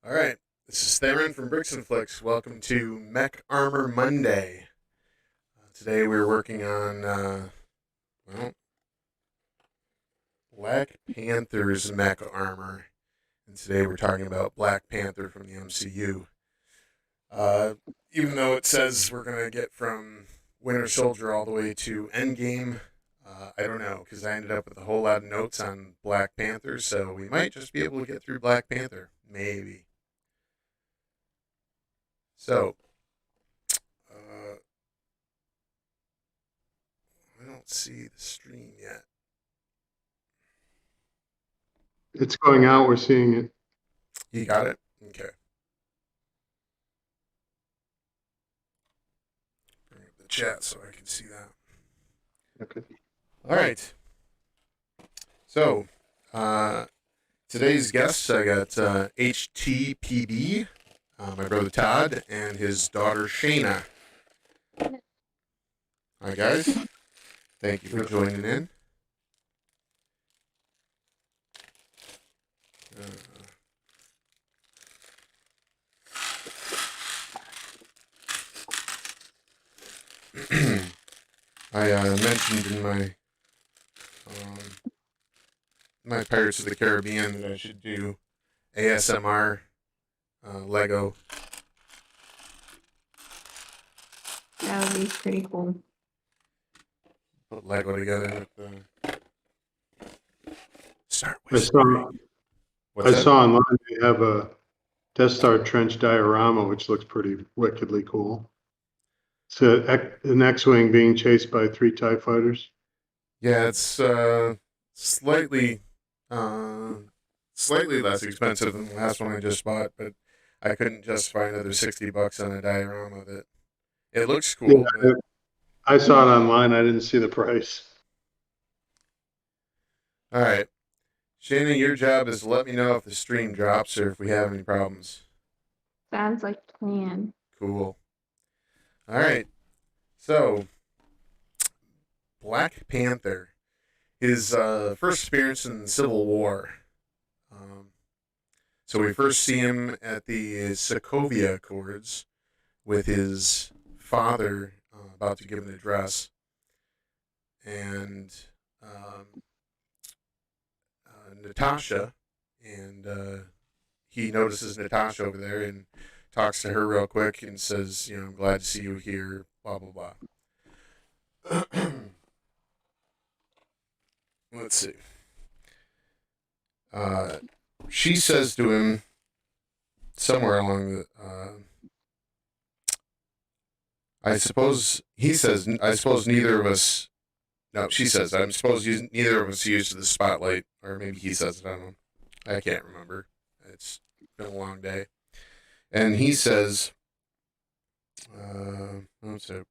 All right, this is Theron from Bricks and Flicks. Welcome to Mech Armor Monday. Today we're working on, well, Black Panther's Mech Armor. And today we're talking about Black Panther from the MCU. Uh, Even though it says we're going to get from Winter Soldier all the way to Endgame, I don't know, because I ended up with a whole lot of notes on Black Panther, so we might just be able to get through Black Panther. Maybe. So, uh, I don't see the stream yet. It's going out. We're seeing it. You got it? Okay. Bring up the chat so I can see that. Okay. All right. So, today's guests, I got HTPB, my brother Todd, and his daughter Shayna. Hi, guys. Thank you for joining in. I mentioned in my Pirates of the Caribbean that I should do ASMR Lego. That would be pretty cool. Put Lego together with start I whispering. saw online they have a Death Star trench diorama, which looks pretty wickedly cool. It's an X-wing being chased by 3 TIE fighters. Yeah, it's slightly less expensive than the last one I just bought, but I couldn't justify another $60 on a diorama that it looks cool. Yeah, I saw it online. I didn't see the price. All right, Shana, your job is to let me know if the stream drops or if we have any problems. Sounds like a plan. Cool. All right, so Black Panther, his first appearance in the Civil War. So we first see him at the Sokovia Accords with his father about to give an address, and Natasha, and he notices Natasha over there and talks to her real quick and says, "I'm glad to see you here." Blah blah blah. Let's see. She says to him somewhere along the. I suppose he says. I suppose neither of us. No, she says. I suppose neither of us used the spotlight, or maybe he says it. I don't know. I can't remember. It's been a long day. And he says, so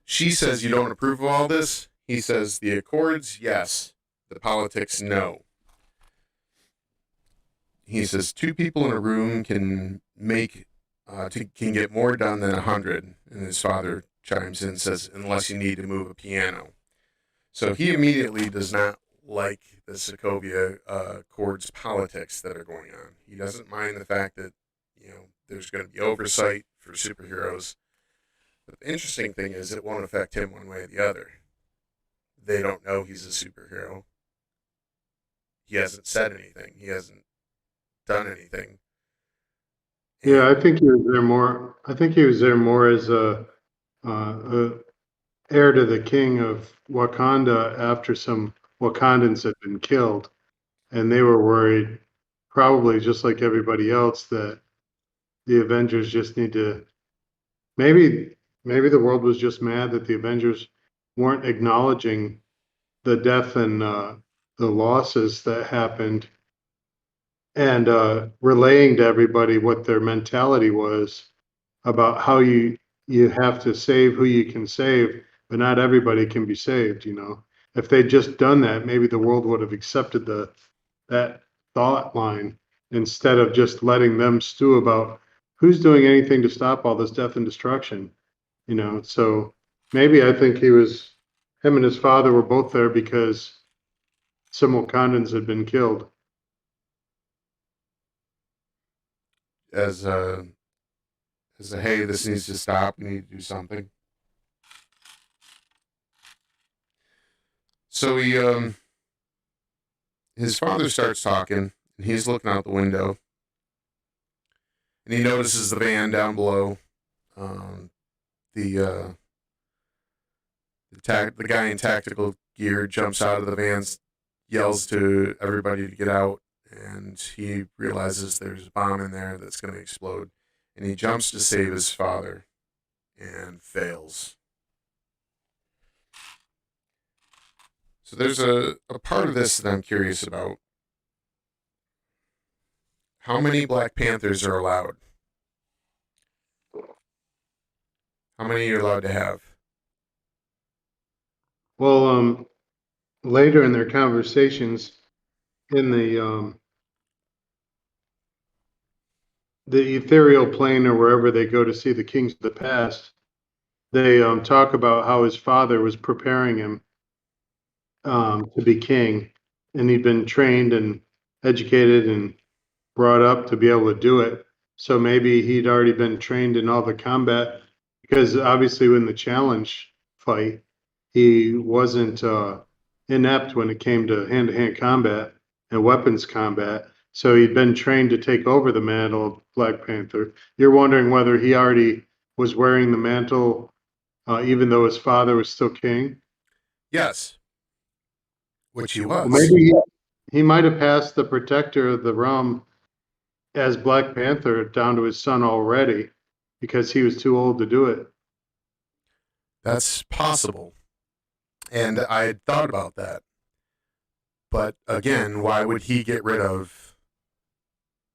she says, "You don't approve of all this?" He says, "The accords, yes. The politics, no." He says, "Two people in a room can can get more done than 100." And his father chimes in and says, "Unless you need to move a piano." So he immediately does not like the Sokovia Accords politics that are going on. He doesn't mind the fact that there's going to be oversight for superheroes. But the interesting thing is, it won't affect him one way or the other. They don't know he's a superhero. He hasn't said anything. He hasn't done anything. Yeah, I think he was there more. I think he was there more as a heir to the king of Wakanda after some Wakandans had been killed, and they were worried, probably just like everybody else, that the Avengers just need to. Maybe the world was just mad that the Avengers weren't acknowledging the death and the losses that happened, and relaying to everybody what their mentality was about how you have to save who you can save, but not everybody can be saved. If they'd just done that, maybe the world would have accepted that thought line instead of just letting them stew about who's doing anything to stop all this death and destruction. So maybe I think him and his father were both there because some Wakandans had been killed. as a hey, this needs to stop. We need to do something. So his father starts talking, and he's looking out the window, and he notices the van down below. The the guy in tactical gear jumps out of the van, yells to everybody to get out, and he realizes there's a bomb in there that's going to explode, and he jumps to save his father, and fails. So there's a part of this that I'm curious about. How many Black Panthers are allowed? How many are you allowed to have? Well, later in their conversations in the ethereal plane or wherever they go to see the kings of the past, they talk about how his father was preparing him to be king, and he'd been trained and educated and brought up to be able to do it. So maybe he'd already been trained in all the combat, because obviously in the challenge fight, he wasn't inept when it came to hand-to-hand combat and weapons combat. So he'd been trained to take over the mantle of Black Panther. You're wondering whether he already was wearing the mantle, even though his father was still king? Yes. Which he Well, was. maybe he might have passed the protector of the realm as Black Panther down to his son already, because he was too old to do it. That's possible. And I had thought about that. But again, why would he get rid of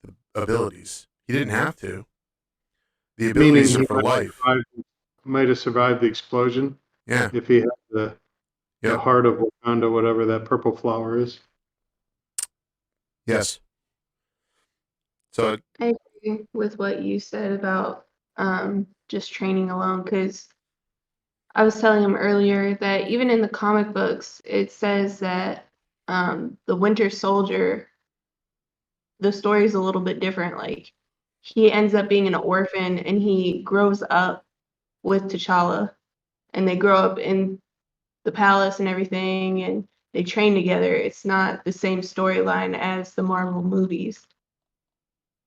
the abilities? He didn't have to. The Meaning abilities he are for life. might have survived the explosion Yeah. if he had the Yep. heart of Wakanda, whatever that purple flower is. Yes. So I agree with what you said about just training alone, because I was telling him earlier that even in the comic books, it says that the Winter Soldier, the story is a little bit different. Like, he ends up being an orphan and he grows up with T'Challa, and they grow up in the palace and everything, and they train together. It's not the same storyline as the Marvel movies.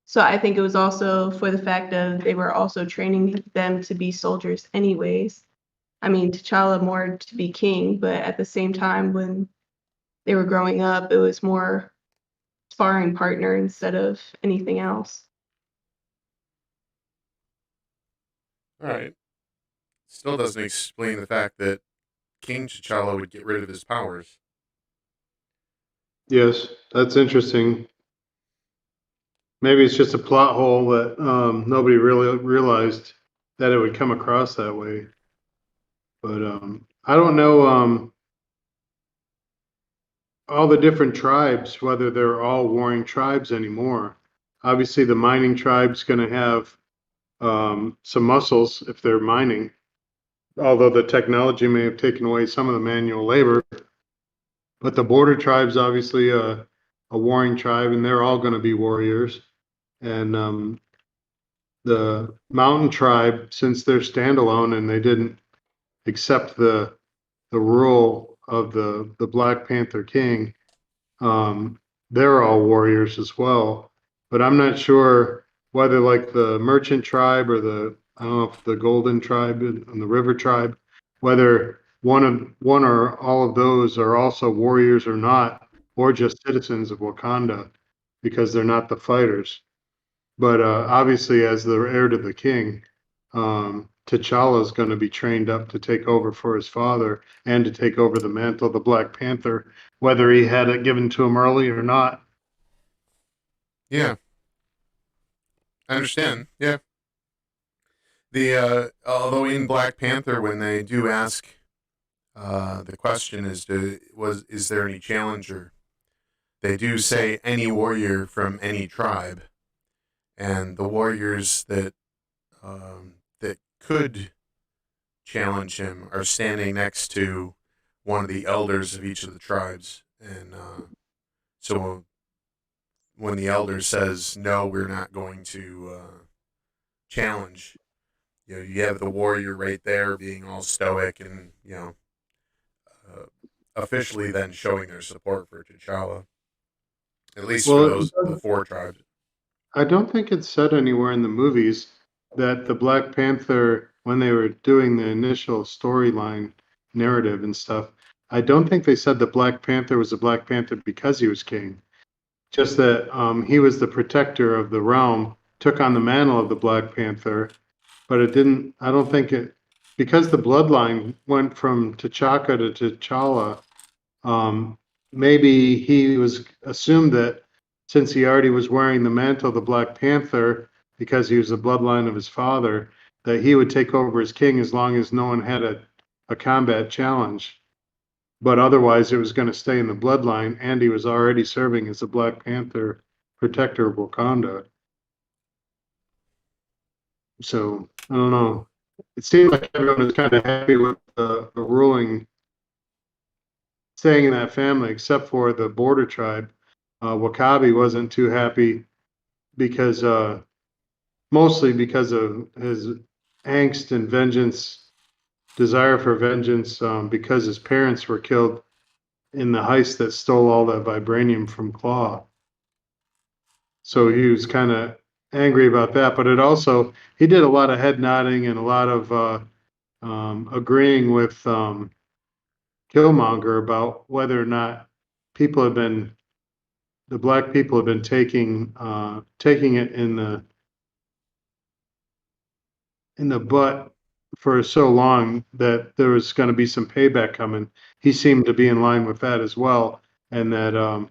So I think it was also for the fact of they were also training them to be soldiers anyways. I mean, T'Challa more to be king, but at the same time, when they were growing up, it was more sparring partner instead of anything else. all right. Still doesn't explain the fact that King T'Challa would get rid of his powers. Yes, that's interesting. Maybe it's just a plot hole that nobody really realized that it would come across that way. But I don't know all the different tribes, whether they're all warring tribes anymore. Obviously, the mining tribe's going to have some muscles if they're mining, although the technology may have taken away some of the manual labor. But the border tribe's obviously a warring tribe, and they're all going to be warriors. And the mountain tribe, since they're standalone and they didn't accept the rule of the Black Panther King, they're all warriors as well. But I'm not sure whether like the merchant tribe or I don't know if the golden tribe and the river tribe, whether one or all of those are also warriors or not, or just citizens of Wakanda because they're not the fighters. But obviously, as the heir to the king, T'Challa is going to be trained up to take over for his father and to take over the mantle of the Black Panther, whether he had it given to him early or not. Yeah. I understand. Yeah. The although in Black Panther, when they do ask the question is there any challenger, they do say any warrior from any tribe, and the warriors that could challenge him are standing next to one of the elders of each of the tribes, and so when the elder says, no, we're not going to challenge. You have the warrior right there being all stoic and, officially then showing their support for T'Challa, at least for Well, the four tribes. I don't think it's said anywhere in the movies that the Black Panther, when they were doing the initial storyline narrative and stuff, I don't think they said the Black Panther was a Black Panther because he was king. Just that he was the protector of the realm, took on the mantle of the Black Panther, but it didn't, I don't think it, because the bloodline went from T'Chaka to T'Challa, um, maybe he was assumed that since he already was wearing the mantle of the Black Panther, because he was the bloodline of his father, that he would take over as king as long as no one had a combat challenge. But otherwise, it was going to stay in the bloodline, and he was already serving as the Black Panther protector of Wakanda. So I don't know. It seemed like everyone was kind of happy with the ruling staying in that family, except for the border tribe. Wakabi wasn't too happy because mostly because of his angst and vengeance, desire for vengeance, because his parents were killed in the heist that stole all that vibranium from Claw. So he was kind of angry about that. But it also, he did a lot of head nodding and a lot of agreeing with Killmonger about whether or not people have been, the black people have been taking it in the butt for so long that there was going to be some payback coming. He seemed to be in line with that as well, and that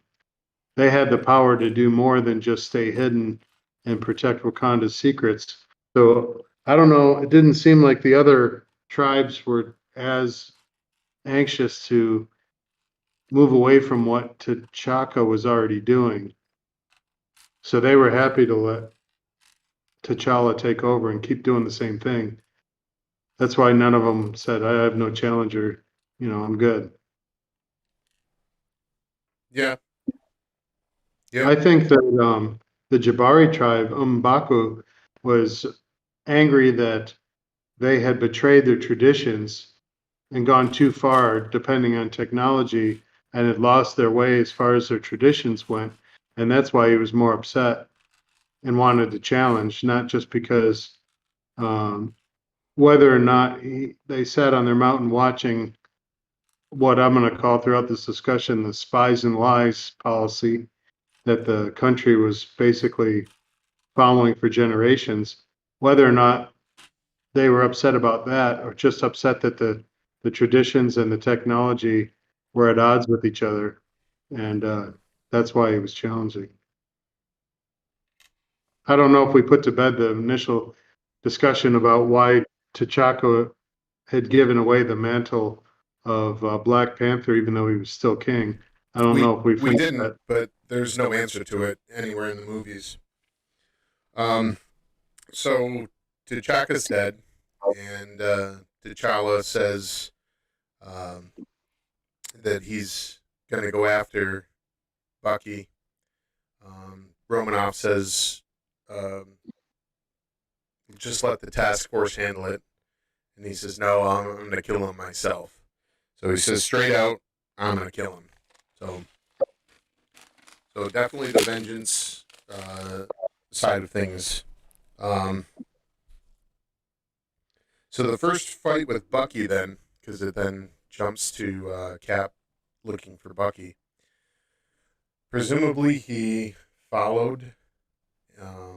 they had the power to do more than just stay hidden and protect Wakanda's secrets. So I don't know. It didn't seem like the other tribes were as anxious to move away from what T'Chaka was already doing. So they were happy to let T'Challa take over and keep doing the same thing. That's why none of them said, I have no challenger. I'm good. Yeah. I think that the Jabari tribe, M'Baku, was angry that they had betrayed their traditions and gone too far depending on technology and had lost their way as far as their traditions went. And that's why he was more upset and wanted to challenge, not just because whether or not they sat on their mountain watching what I'm going to call throughout this discussion the spies and lies policy that the country was basically following for generations, whether or not they were upset about that or just upset that the traditions and the technology were at odds with each other. And that's why he was challenging. I don't know if we put to bed the initial discussion about why T'Chaka had given away the mantle of Black Panther, even though he was still king. I don't know if we We finished didn't, that. but there's no answer to it anywhere in the movies. So T'Chaka's dead, and T'Challa says that he's going to go after Bucky. Romanoff says, just let the task force handle it. And he says, no, I'm going to kill him myself. So he says straight out, I'm going to kill him. So definitely the vengeance side of things. So the first fight with Bucky then, because it then jumps to Cap looking for Bucky. Presumably he followed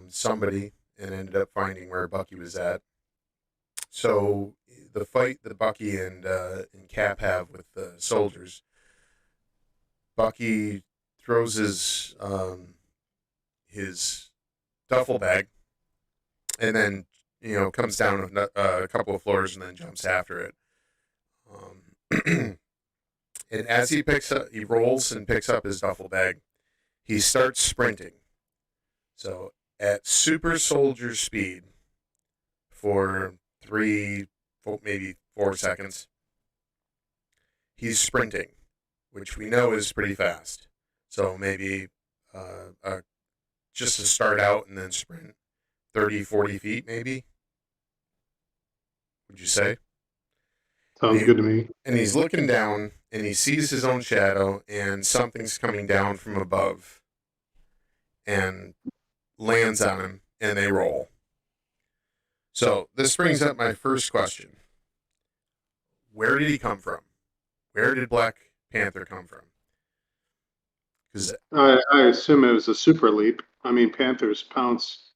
somebody and ended up finding where Bucky was at. So the fight that Bucky and Cap have with the soldiers, Bucky throws his duffel bag, and then comes down a couple of floors and then jumps after it. And as he rolls and picks up his duffel bag, he starts sprinting. So at super soldier speed for 4 seconds, he's sprinting, which we know is pretty fast. So maybe just to start out and then sprint 30, 40 feet, maybe? Would you say? Sounds good to me. And he's looking down, and he sees his own shadow, and something's coming down from above and lands on him, and they roll. So this brings up my first question. Where did he come from? Where did Black Panther come from? Because I assume it was a super leap. I mean, Panthers pounce.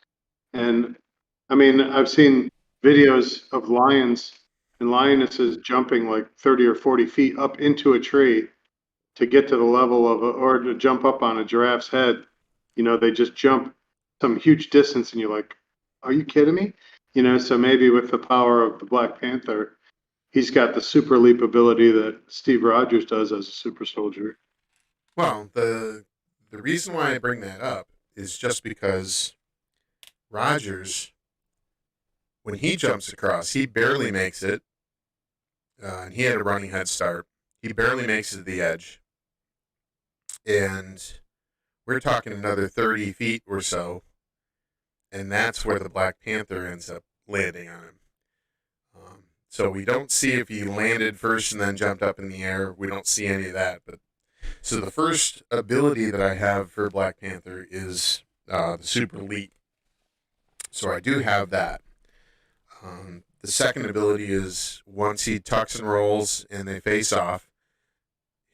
And I mean, I've seen videos of lions and lionesses jumping like 30 or 40 feet up into a tree to get to the level of, or to jump up on a giraffe's head. You know, they just jump some huge distance and you're like, are you kidding me? You know, so maybe with the power of the Black Panther, he's got the super leap ability that Steve Rogers does as a super soldier. well, the reason why I bring that up is just because Rogers, when he jumps across, he barely makes it. And he had a running head start. He barely makes it to the edge. And we're talking another 30 feet or so. And that's where the Black Panther ends up landing on him. So we don't see if he landed first and then jumped up in the air. We don't see any of that. But so the first ability that I have for Black Panther is the super leap. So I do have that. The second ability is once he tucks and rolls and they face off,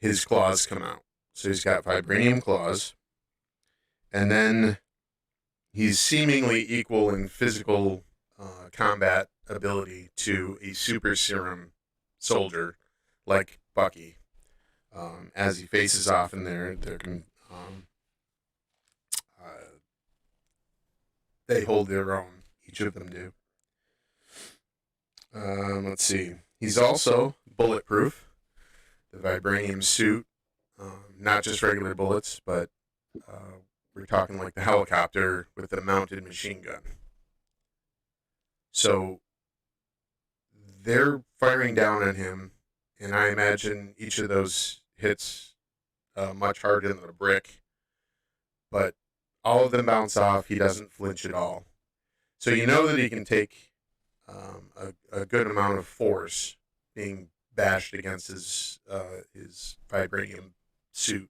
his claws come out. So he's got vibranium claws. And then he's seemingly equal in physical combat ability to a super serum soldier like Bucky. As he faces off in there, they hold their own. Each of them do. Let's see. He's also bulletproof. The vibranium suit, not just regular bullets, but we're talking like the helicopter with the mounted machine gun. So they're firing down on him, and I imagine each of those hits much harder than a brick, but all of them bounce off. He doesn't flinch at all. So you know that he can take a good amount of force being bashed against his vibranium suit.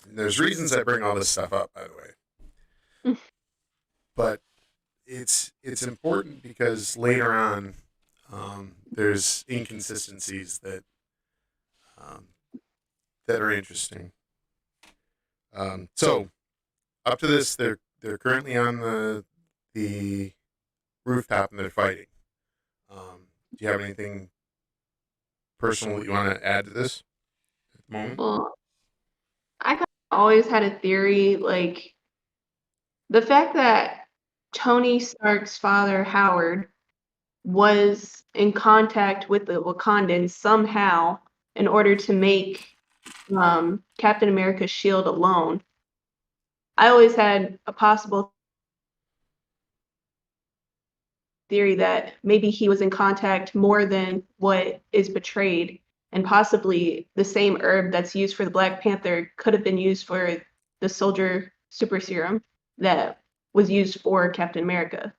And there's reasons I bring all this stuff up, by the way, but it's important because later on there's inconsistencies that that are interesting. So up to this, they're currently on the rooftop and they're fighting. Do you have anything personal that you want to add to this at the moment? Well, I kind of always had a theory, like the fact that Tony Stark's father, Howard, was in contact with the Wakandans somehow in order to make Captain America's shield alone. I always had a possible theory that maybe he was in contact more than what is portrayed, and possibly the same herb that's used for the Black Panther could have been used for the soldier super serum that was used for Captain America.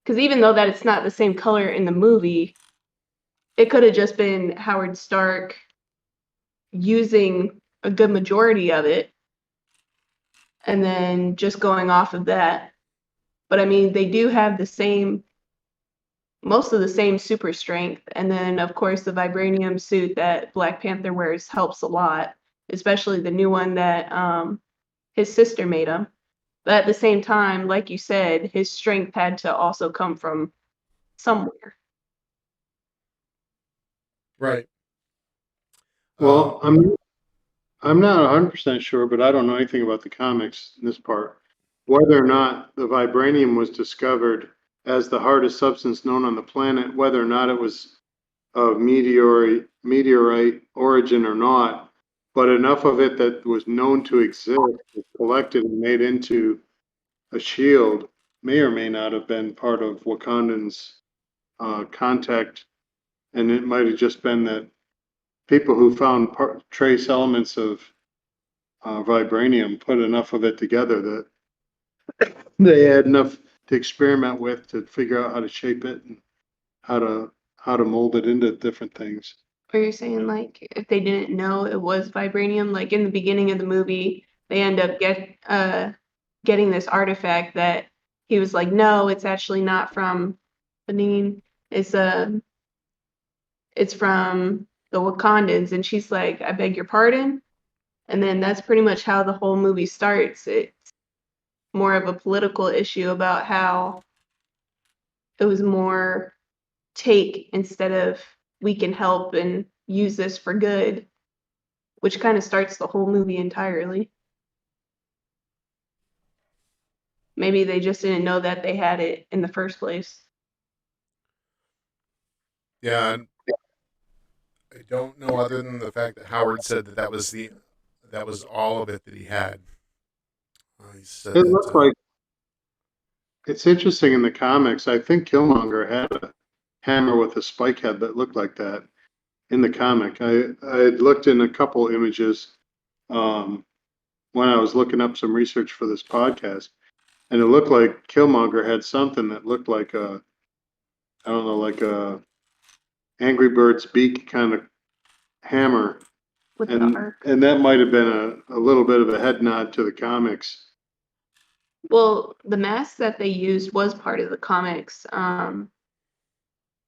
Because even though that it's not the same color in the movie, it could have just been Howard Stark using a good majority of it and then just going off of that. But I mean, they do have most of the same super strength. And then, of course, the vibranium suit that Black Panther wears helps a lot, especially the new one that his sister made him. But at the same time, like you said, his strength had to also come from somewhere. Right. Well, I'm not 100% sure, but I don't know anything about the comics in this part. Whether or not the vibranium was discovered as the hardest substance known on the planet, whether or not it was of meteorite origin or not, but enough of it that was known to exist was collected and made into a shield may or may not have been part of Wakandan's contact, and it might have just been that people who found trace elements of vibranium, put enough of it together that they had enough to experiment with to figure out how to shape it and how to mold it into different things. Or you're saying like if they didn't know it was vibranium, like in the beginning of the movie, they end up getting this artifact that he was like, no, it's actually not from Benin. It's from the Wakandans, and she's like, I beg your pardon. And then that's pretty much how the whole movie starts. It's more of a political issue about how it was more take instead of we can help and use this for good, which kind of starts the whole movie entirely. Maybe they just didn't know that they had it in the first place. Yeah, I don't know other than the fact that Howard said that that was all of it that he had. He said It that looks like it's interesting in the comics. I think Killmonger had a hammer with a spike head that looked like that in the comic. I had looked in a couple images um, when I was looking up some research for this podcast, and it looked like Killmonger had something that looked like I don't know, like a Angry Bird's beak kind of hammer, With the and arc. that might have been a little bit of a head nod to the comics. Well, the mask that they used was part of the comics.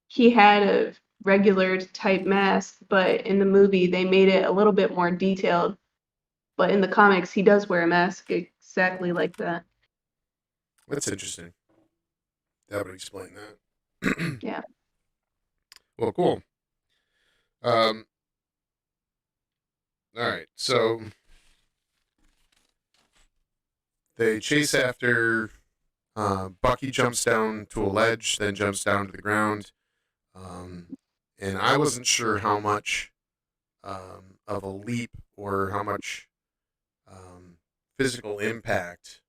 He had a regular type mask, but in the movie they made it a little bit more detailed. But in the comics, he does wear a mask exactly like that. That's interesting. That would explain that. Yeah. Well, cool. All right, so they chase after. Bucky jumps down to a ledge, then jumps down to the ground. And I wasn't sure how much of a leap or how much physical impact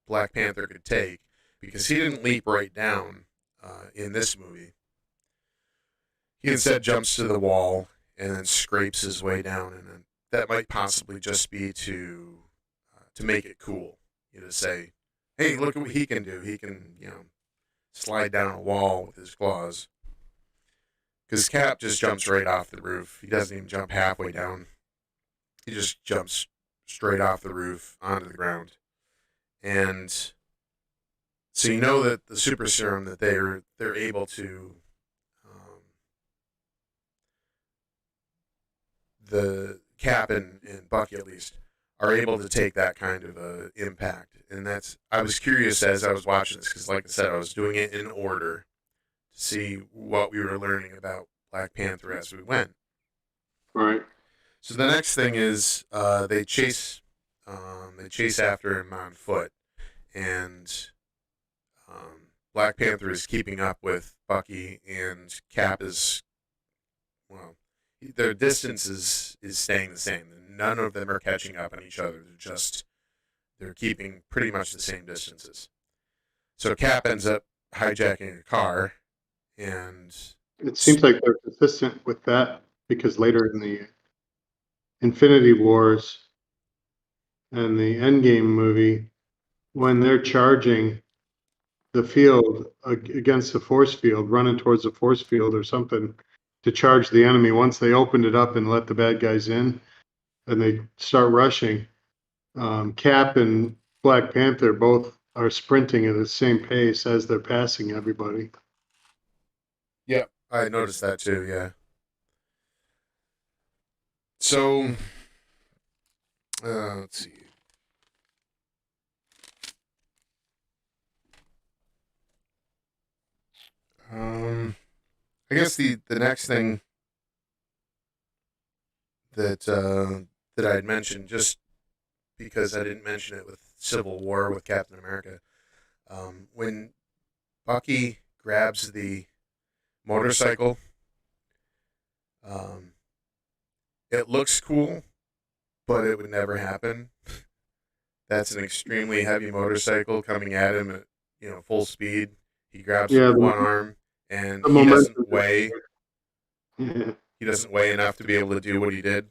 Black Panther could take because he didn't leap right down in this movie. He instead jumps to the wall and then scrapes his way down, and that might possibly just be to make it cool, to say, "Hey, look at what he can do. He can, slide down a wall with his claws." Because Cap just jumps right off the roof. He doesn't even jump halfway down. He just jumps straight off the roof onto the ground, and so you know that the super serum that they're able to the Cap and Bucky at least are able to take that kind of impact. And I was curious as I was watching this because, like I said, I was doing it in order to see what we were learning about Black Panther as we went. Right. So the next thing is they chase after him on foot, and Black Panther is keeping up with Bucky, and Cap is, well, their distance is staying the same. None of them are catching up on each other. They're keeping pretty much the same distances. So Cap ends up hijacking a car, and it seems like they're consistent with that because later in the Infinity Wars and the Endgame movie, when they're charging the field against the force field, running towards the force field or something to charge the enemy, once they opened it up and let the bad guys in and they start rushing, Cap and Black Panther both are sprinting at the same pace as they're passing everybody. Yeah, I noticed that too, yeah. So, let's see. I guess the next thing that I had mentioned, just because I didn't mention it with Civil War with Captain America, when Bucky grabs the motorcycle, it looks cool, but it would never happen. That's an extremely heavy motorcycle coming at him at full speed. He grabs it Yeah, with one arm, and the he momentum. doesn't weigh Yeah. enough to be able to do what he did.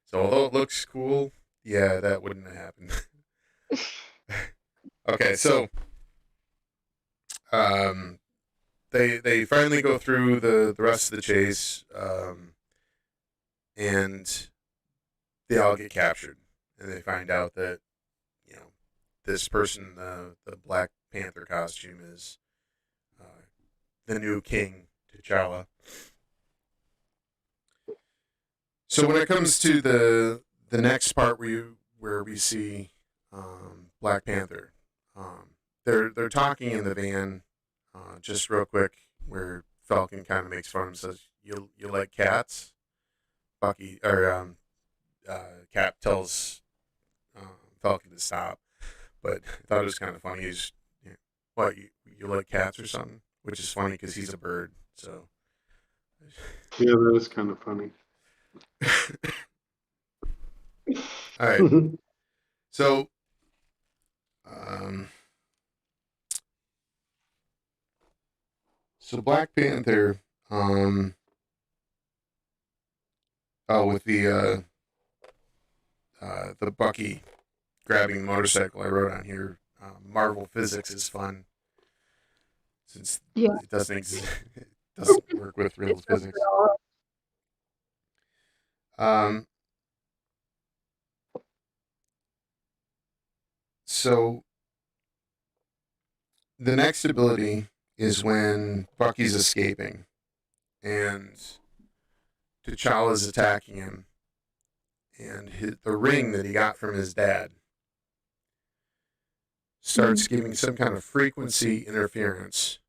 So although it looks cool, yeah, that wouldn't have happened. Okay, so um, they finally go through the rest of the chase, and they all get captured, and they find out that this person, the Black Panther costume, is the new King T'Challa. So when it comes to the next part where we see Black Panther, they're talking in the van, just real quick, where Falcon kind of makes fun of him, says, "You like cats?" Bucky or Cap tells Falcon to stop, but I thought it was kind of funny. He's, what, you like cats or something? Which is funny because he's a bird. So Yeah, that was kind of funny. all right. So um, Black Panther, with the Bucky grabbing the motorcycle, I wrote on here, Marvel physics is fun since it doesn't it doesn't work with real physics. So the next ability is when Bucky's escaping and T'Challa's attacking him, and the ring that he got from his dad starts giving some kind of frequency interference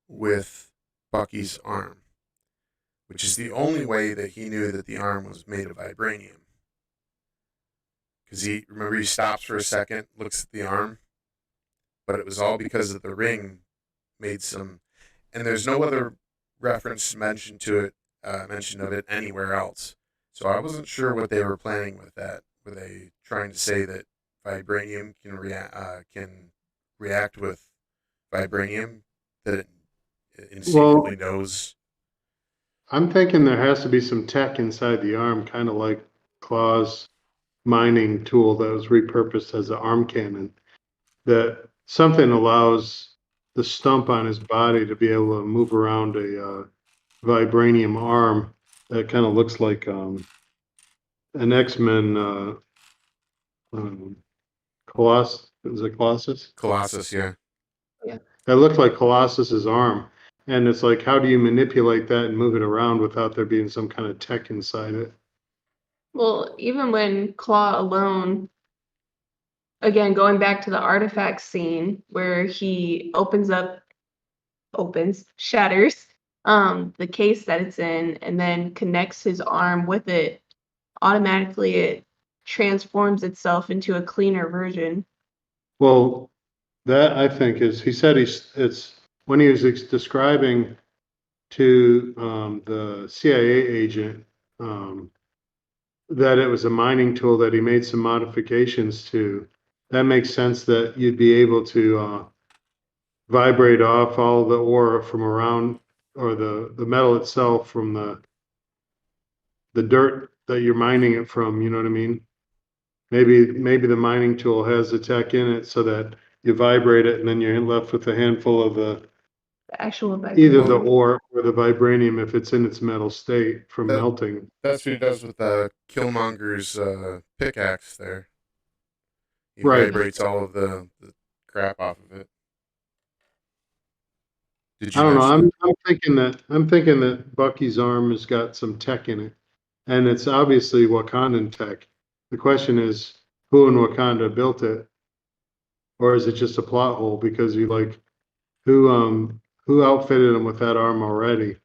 with Bucky's arm, which is the only way that he knew that the arm was made of vibranium. Because he stops for a second, looks at the arm, but it was all because of the ring made some, and there's no other reference mentioned of it anywhere else. So I wasn't sure what they were planning with that. Were they trying to say that vibranium can react with vibranium, that it instinctively knows? I'm thinking there has to be some tech inside the arm, kind of like Claw's mining tool that was repurposed as an arm cannon, that something allows the stump on his body to be able to move around a vibranium arm that kind of looks like an X-Men Colossus. Is it Colossus? Colossus, yeah. That looked like Colossus's arm. And it's like, how do you manipulate that and move it around without there being some kind of tech inside it? Well, even when Claw alone, again, going back to the artifact scene where he shatters the case that it's in, and then connects his arm with it, automatically it transforms itself into a cleaner version. Well, that I think is, he said it's when he was describing to the CIA agent that it was a mining tool that he made some modifications to. That makes sense that you'd be able to vibrate off all the ore from around, or the metal itself from the dirt that you're mining it from. You know what I mean? Maybe the mining tool has the tech in it so that you vibrate it and then you're left with a handful of the actual either the ore or the vibranium if it's in its metal state from melting. That's what he does with Killmonger's pickaxe there. He vibrates all of the crap off of it. I don't know. I'm thinking that Bucky's arm has got some tech in it, and it's obviously Wakandan tech. The question is, who in Wakanda built it, or is it just a plot hole because who outfitted him with that arm already?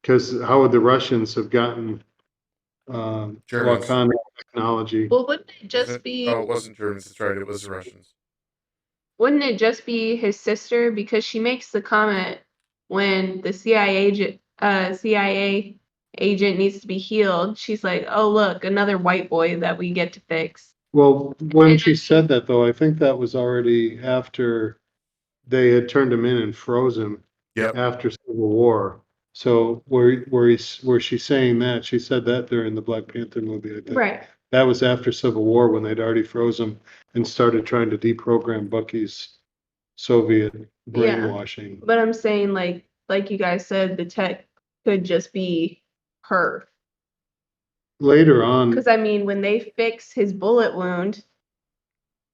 Because how would the Russians have gotten Wakanda technology? Well, wouldn't it just be? Oh, it wasn't Germans. That's right. It was the Russians. Wouldn't it just be his sister? Because she makes the comment when the CIA agent needs to be healed. She's like, "Oh, look, another white boy that we get to fix." Well, when she said that, though, I think that was already after they had turned him in and froze him after Civil War. So where she's saying that, she said that during the Black Panther movie, I think. Right. That was after Civil War when they'd already froze him and started trying to deprogram Bucky's Soviet brainwashing. But I'm saying like you guys said, the tech could just be her. Later on, Because I mean, when they fix his bullet wound,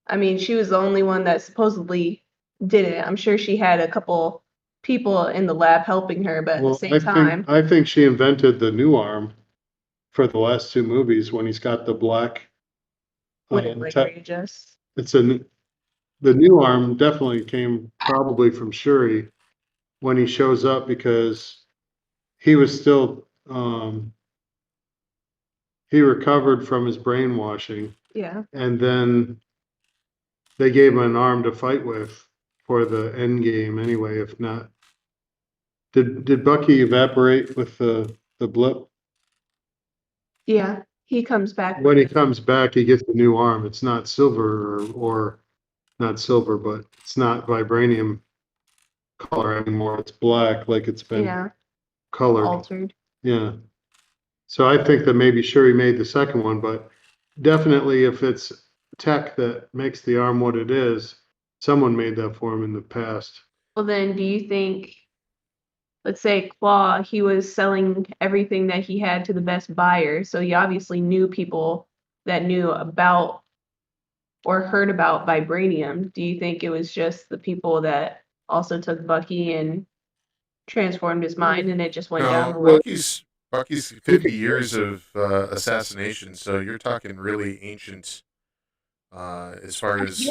I mean, she was the only one that supposedly did it. I'm sure she had a couple people in the lab helping her, but at the same time, I think she invented the new arm for the last two movies when he's got the black. would it like readjust? The new arm definitely came probably from Shuri when he shows up because he was still he recovered from his brainwashing, Yeah. and then they gave him an arm to fight with for the Endgame anyway. If not, did Bucky evaporate with the blip? Yeah. He comes back. When he comes back, he gets a new arm. It's not silver or not silver, but it's not vibranium color anymore. It's black, like it's been colored. Altered. Yeah. So I think that maybe Shuri made the second one, but definitely if it's tech that makes the arm what it is, someone made that for him in the past. Well, then do you think, let's say Claw, he was selling everything that he had to the best buyer, so he obviously knew people that knew about or heard about vibranium. Do you think it was just the people that also took Bucky and transformed his mind and it just went down the No, road? Bucky's 50 years of assassination, so you're talking really ancient as far as.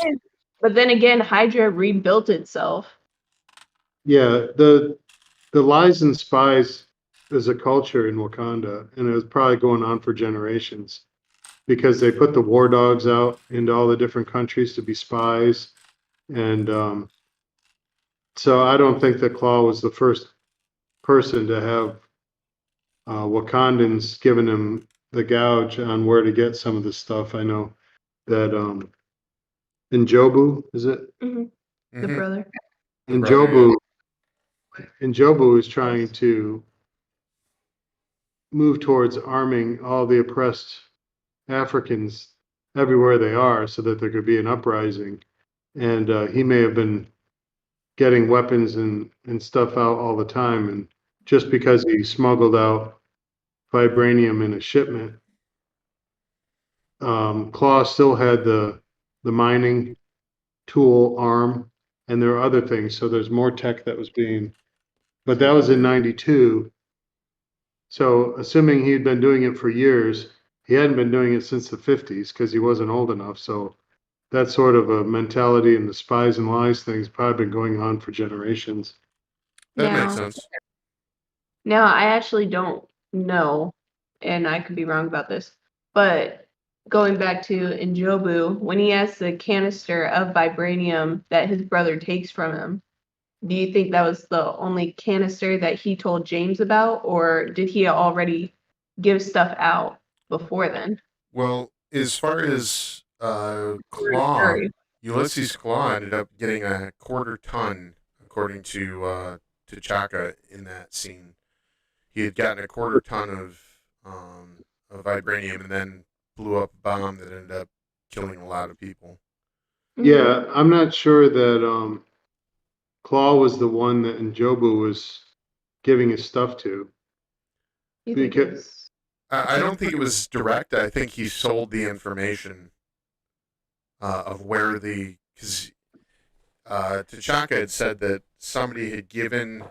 But then again, Hydra rebuilt itself. Yeah, the lies and spies is a culture in Wakanda, and it was probably going on for generations because they put the war dogs out into all the different countries to be spies. And so I don't think that Claw was the first person to have Wakandans giving him the gouge on where to get some of this stuff. I know that Njobu, is it? The brother. Njobu is trying to move towards arming all the oppressed Africans everywhere they are so that there could be an uprising. And he may have been getting weapons and stuff out all the time. And just because he smuggled out vibranium in a shipment, Claw still had the mining tool arm, and there are other things. So there's more tech that was being, but that was in 92. So assuming he'd been doing it for years, he hadn't been doing it since the 50s because he wasn't old enough. So that sort of a mentality and the spies and lies thing's probably been going on for generations. That makes sense. Now, I actually don't know, and I could be wrong about this, but going back to Njobu, when he has the canister of vibranium that his brother takes from him, do you think that was the only canister that he told James about, or did he already give stuff out before then? Well, as far as Claw, Ulysses Claw ended up getting a quarter ton, according to T'Chaka in that scene. He had gotten a quarter ton of vibranium and then blew up a bomb that ended up killing a lot of people. Yeah, I'm not sure that Claw was the one that Njobu was giving his stuff to. Because I don't think it was direct. I think he sold the information of where because T'Chaka had said that somebody had given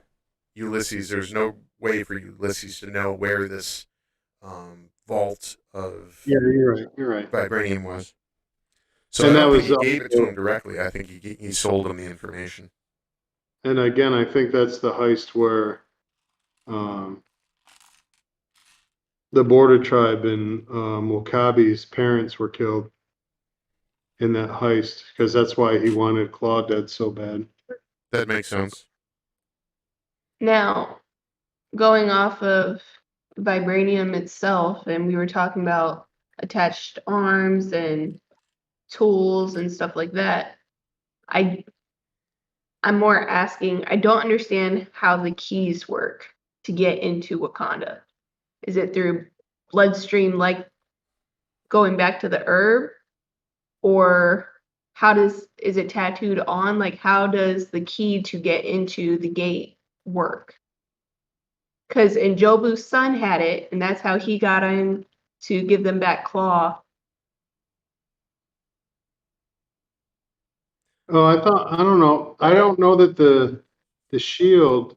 Ulysses. There's no way for Ulysses to know where this vault of you're right. vibranium was. So I don't think he gave it to him directly. I think he sold him the information. And again, I think that's the heist where the border tribe in Wakabi's parents were killed in that heist because that's why he wanted Claw dead so bad. That makes sense. Now, going off of vibranium itself, and we were talking about attached arms and tools and stuff like that, I'm more asking, I don't understand how the keys work to get into Wakanda? Is it through bloodstream, like going back to the herb, or is it tattooed on? Like, how does the key to get into the gate work? Because Njobu's son had it, and that's how he got in to give them back Claw. Oh, I don't know. I don't know that the shield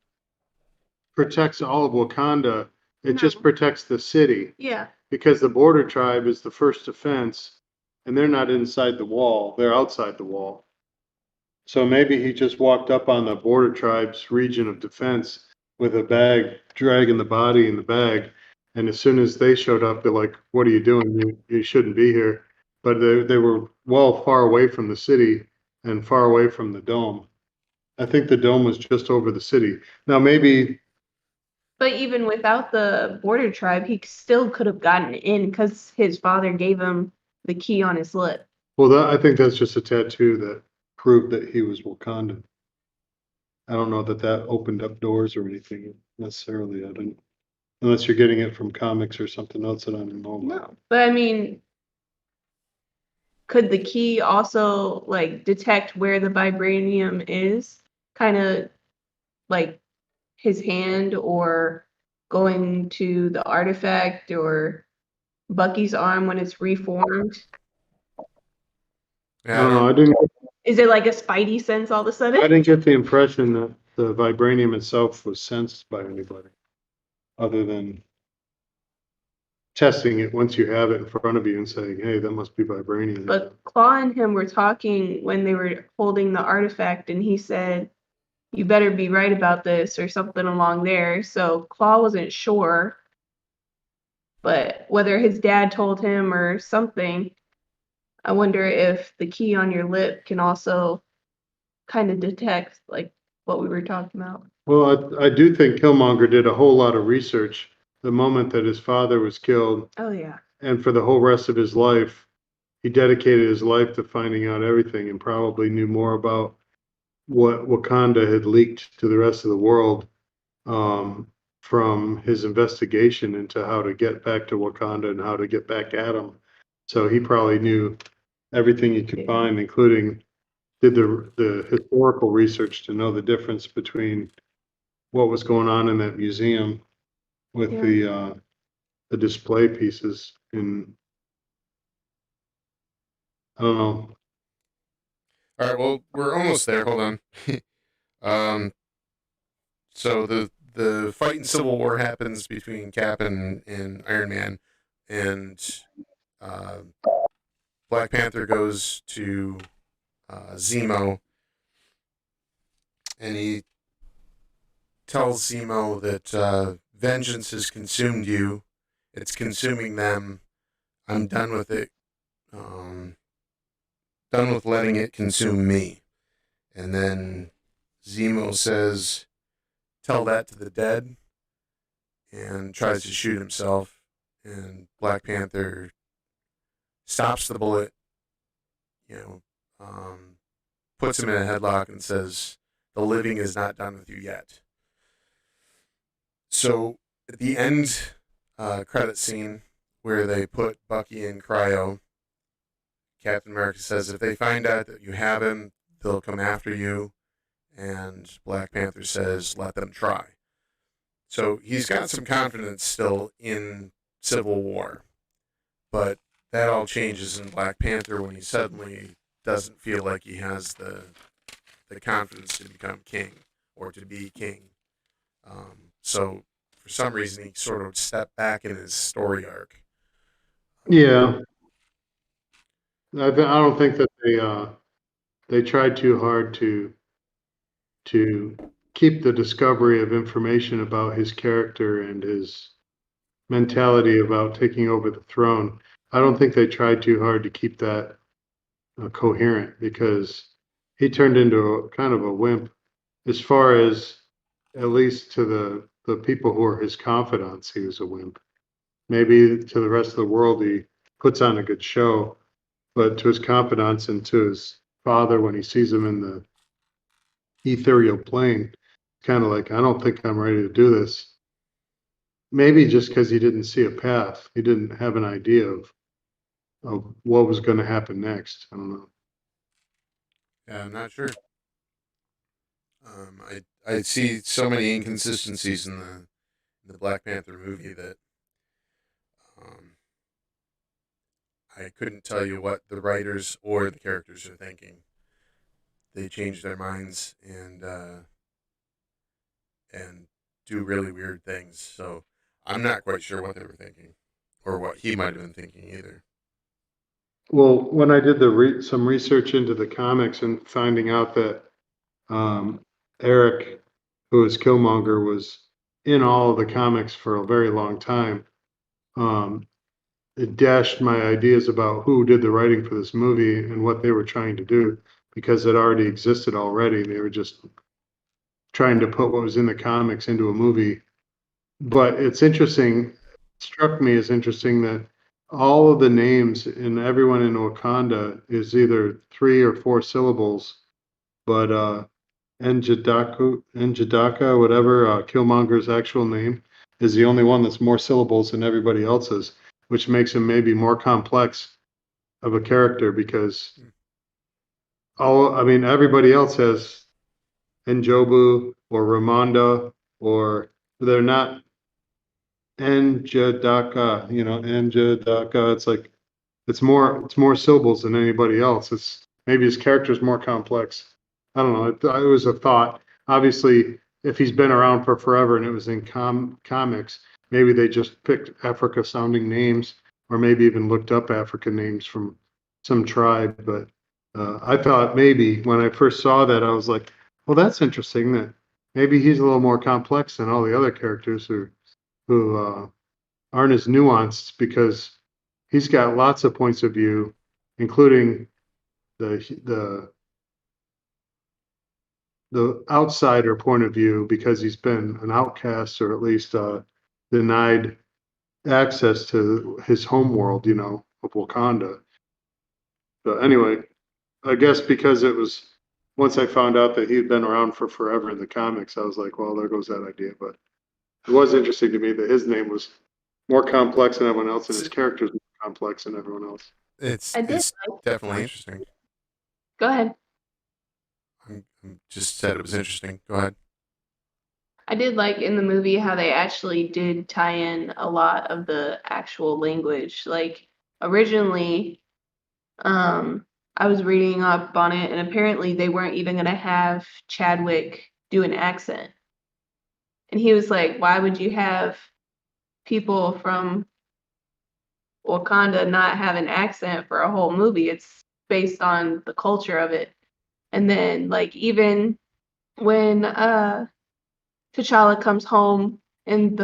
protects all of Wakanda. It just No. protects the city Yeah. because the border tribe is the first defense, and they're not inside the wall, they're outside the wall. So maybe he just walked up on the border tribe's region of defense with a bag, dragging the body in the bag. And as soon as they showed up, they're like, "What are you doing? You shouldn't be here." But they were well far away from the city and far away from the dome. I think the dome was just over the city. Now, maybe, But even without the border tribe, he still could have gotten in because his father gave him the key on his lip. well, I think that's just a tattoo that proved that he was Wakandan. I don't know that that opened up doors or anything necessarily. I don't, unless you're getting it from comics or something else that I don't know about. No. But I mean, could the key also like detect where the vibranium is? Kind of like his hand, or going to the artifact, or Bucky's arm when it's reformed? I don't know. I didn't. Is it like a spidey sense all of a I sudden? didn't get the impression that the vibranium itself was sensed by anybody, other than testing it once you have it in front of you and saying, "Hey, that must be vibranium." But Claw and him were talking when they were holding the artifact, and he said, "You better be right about this," or something along there. So Claw wasn't sure, but whether his dad told him or something, I wonder if the key on your lip can also kind of detect like what we were talking about. Well, I do think Killmonger did a whole lot of research the moment that his father was killed, Oh yeah. and for the whole rest of his life, he dedicated his life to finding out everything and probably knew more about what Wakanda had leaked to the rest of the world, from his investigation into how to get back to Wakanda and how to get back at him. So he probably knew everything he could Yeah. find, including did the historical research to know the difference between what was going on in that museum with Yeah. the display pieces. And I don't know. All right, well, we're almost there. Hold on. So the fight in Civil War happens between Cap and Iron Man, and uh, Black Panther goes to Zemo, and he tells Zemo that vengeance has consumed you. It's consuming them. I'm done with it. Done with letting it consume me. And then Zemo says, "Tell that to the dead," and tries to shoot himself. And Black Panther stops the bullet, you know, puts him in a headlock and says, "The living is not done with you yet." So at the end credit scene where they put Bucky in cryo, Captain America says, "If they find out that you have him, they'll come after you." And Black Panther says, "Let them try." So he's got some confidence still in Civil War, but that all changes in Black Panther when he suddenly doesn't feel like he has the confidence to become king or to be king. So for some reason, he sort of stepped back in his story arc. Yeah, I don't think that they tried too hard to keep the discovery of information about his character and his mentality about taking over the throne. I don't think they tried too hard to keep that coherent, because he turned into a kind of a wimp, as far as, at least to the people who are his confidants. He was a wimp. Maybe to the rest of the world he puts on a good show, but to his confidants and to his father, when he sees him in the ethereal plane, kind of like, "I don't think I'm ready to do this." maybe just because he didn't see a path, he didn't have an idea of what was going to happen next. I don't know. Yeah, I'm not sure. I see so many inconsistencies in the Black Panther movie that um, I couldn't tell you what the writers or the characters are thinking. They change their minds and do really weird things. So I'm not quite sure what they were thinking or what he might have been thinking either. Well, when I did some research into the comics and finding out that Eric, who is Killmonger, was in all of the comics for a very long time, um, it dashed my ideas about who did the writing for this movie and what they were trying to do because it already existed already. They were just trying to put what was in the comics into a movie. But it's interesting, struck me as interesting that all of the names and everyone in Wakanda is either 3 or 4 syllables, but Njidaka, whatever, Killmonger's actual name, is the only one that's more syllables than everybody else's, which makes him maybe more complex of a character because everybody else has Njobu or Ramonda, or they're not Njidaka, Njidaka. It's like it's more syllables than anybody else. It's maybe his character's more complex. I don't know. It was a thought. Obviously, if he's been around for forever and it was in comics, maybe they just picked Africa sounding names, or maybe even looked up African names from some tribe. But I thought maybe when I first saw that, I was like, well, that's interesting that maybe he's a little more complex than all the other characters who aren't as nuanced because he's got lots of points of view, including the the outsider point of view because he's been an outcast or at least denied access to his home world, of Wakanda. But anyway, I guess because it was once I found out that he had been around for forever in the comics, I was like, well, there goes that idea. But it was interesting to me that his name was more complex than everyone else, and his character's more complex than everyone else. It's I did it's like. definitely interesting. Go ahead. I'm just said it was interesting. Go ahead. I did like in the movie how they actually did tie in a lot of the actual language. Like originally, I was reading up on it, and apparently they weren't even gonna have Chadwick do an accent. And he was like, "Why would you have people from Wakanda not have an accent for a whole movie? It's based on the culture of it." And then like even when T'Challa comes home in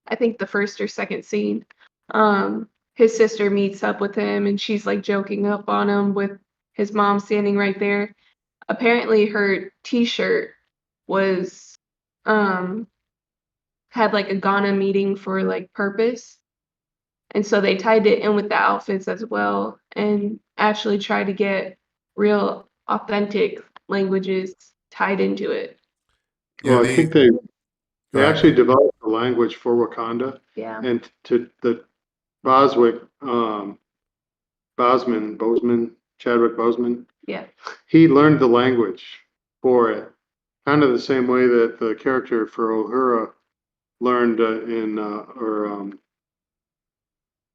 I think the first or second scene, his sister meets up with him and she's like joking up on him with his mom standing right there. Apparently her t-shirt was um had like a Ghana meeting for like purpose. And so they tied it in with the outfits as well and actually tried to get real authentic languages tied into it. Yeah, Well, I think they go they ahead. actually developed a language for Wakanda, Yeah. and to the Boswick, Chadwick Boseman, Yeah. he learned the language for it, kind of the same way that the character for Uhura learned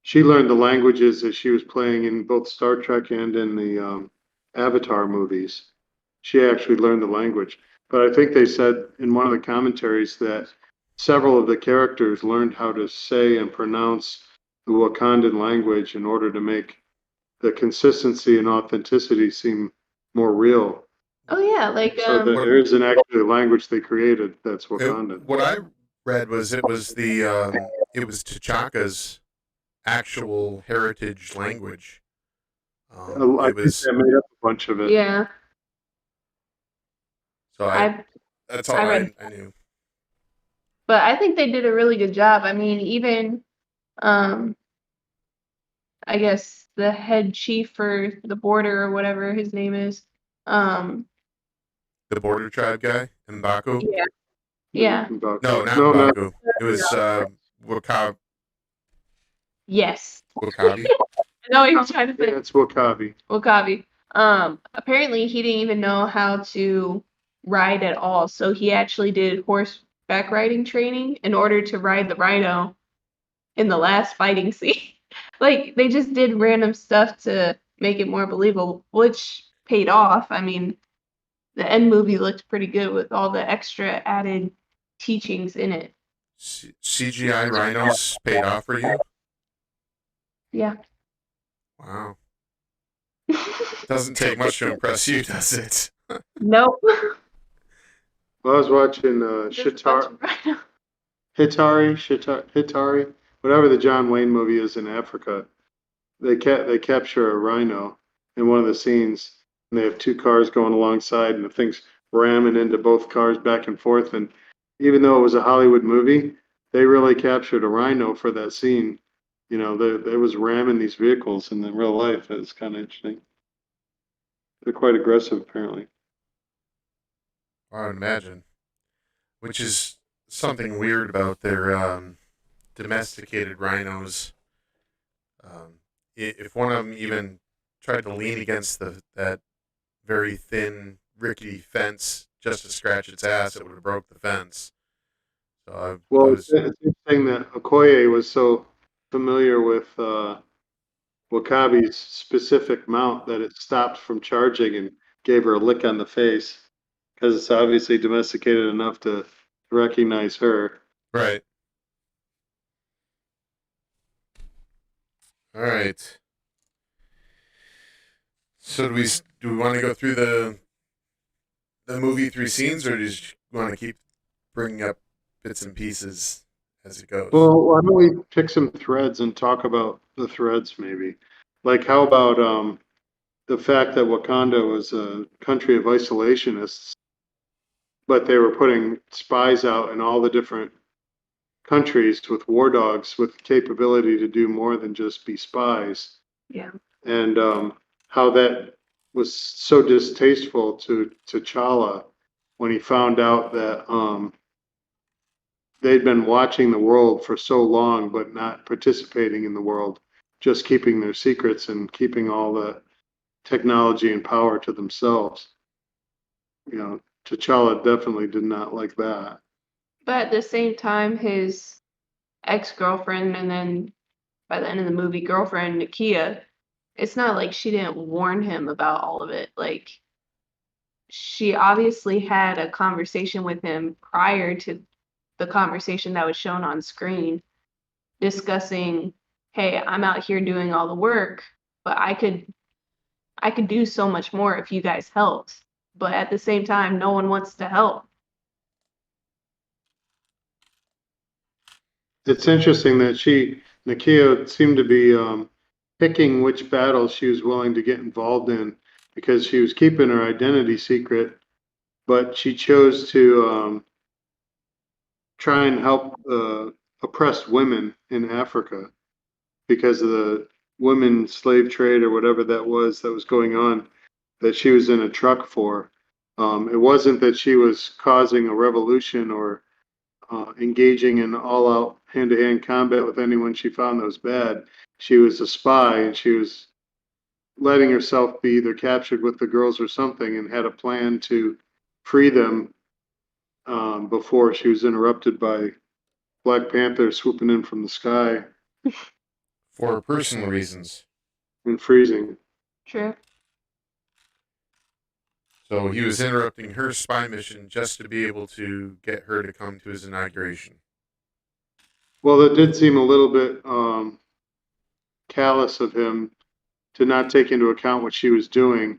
she learned the languages as she was playing in both Star Trek and in the Avatar movies. She actually learned the language. But I think they said in one of the commentaries that several of the characters learned how to say and pronounce the Wakandan language in order to make the consistency and authenticity seem more real. Oh yeah, like So that there isn't actually a language they created that's Wakandan. What I read was it was T'Chaka's actual heritage language. I It think was they made up a bunch of it. yeah, so I that's all I read, I knew. but I think they did a really good job. I mean, even um I guess the head chief for the border or whatever his name is. Um The border tribe guy, M'Baku. yeah, Yeah. M'Baku. No, not No, M'Baku. It was Yes. Wakabi. I know what you're trying to yeah, say. it's Wakabi. Wakabi. Apparently he didn't even know how to ride at all, so he actually did horseback riding training in order to ride the rhino in the last fighting scene. Like they just did random stuff to make it more believable, which paid off. I mean, the end movie looked pretty good with all the extra added teachings in it. CGI rhinos paid off for you? Yeah. Wow. Doesn't take much to impress you, does it? Nope. Well, I was watching Just a bunch of rhino. Hitari, whatever the John Wayne movie is in Africa. They capture a rhino in one of the scenes, and they have two cars going alongside, and the thing's ramming into both cars back and forth. And even though it was a Hollywood movie, they really captured a rhino for that scene. You know, they was ramming these vehicles in the real life. It's kind of interesting. They're quite aggressive, apparently. I would imagine. Which is something weird about their domesticated rhinos. If one of them even tried to lean against that very thin, rickety fence just to scratch its ass, it would have broke the fence. So I Well, was it's interesting that Okoye was so familiar with Wakabi's specific mount that it stopped from charging and gave her a lick on the face because it's obviously domesticated enough to recognize her. right. All right. So do we want to go through the movie three scenes, or do you just want to keep bringing up bits and pieces as it goes? Well, why don't we pick some threads and talk about the threads maybe? Like, how about the fact that Wakanda was a country of isolationists, but they were putting spies out in all the different countries with war dogs with the capability to do more than just be spies, Yeah. and how that was so distasteful to T'Challa when he found out that they'd been watching the world for so long but not participating in the world, just keeping their secrets and keeping all the technology and power to themselves. You know, T'Challa definitely did not like that. But at the same time, his ex-girlfriend and then by the end of the movie, girlfriend Nakia, it's not like she didn't warn him about all of it. Like she obviously had a conversation with him prior to the conversation that was shown on screen, discussing, hey, I'm out here doing all the work, but I could do so much more if you guys helped. But at the same time, no one wants to help. It's interesting that Nakia seemed to be picking which battles she was willing to get involved in because she was keeping her identity secret, but she chose to try and help oppressed women in Africa because of the women slave trade or whatever that was going on that she was in a truck for. It wasn't that she was causing a revolution or engaging in all out hand to hand combat with anyone she found that was bad. She was a spy and she was letting herself be either captured with the girls or something and had a plan to free them before she was interrupted by Black Panther swooping in from the sky For personal reasons. and freezing. True. So he was interrupting her spy mission just to be able to get her to come to his inauguration. Well, it did seem a little bit callous of him to not take into account what she was doing,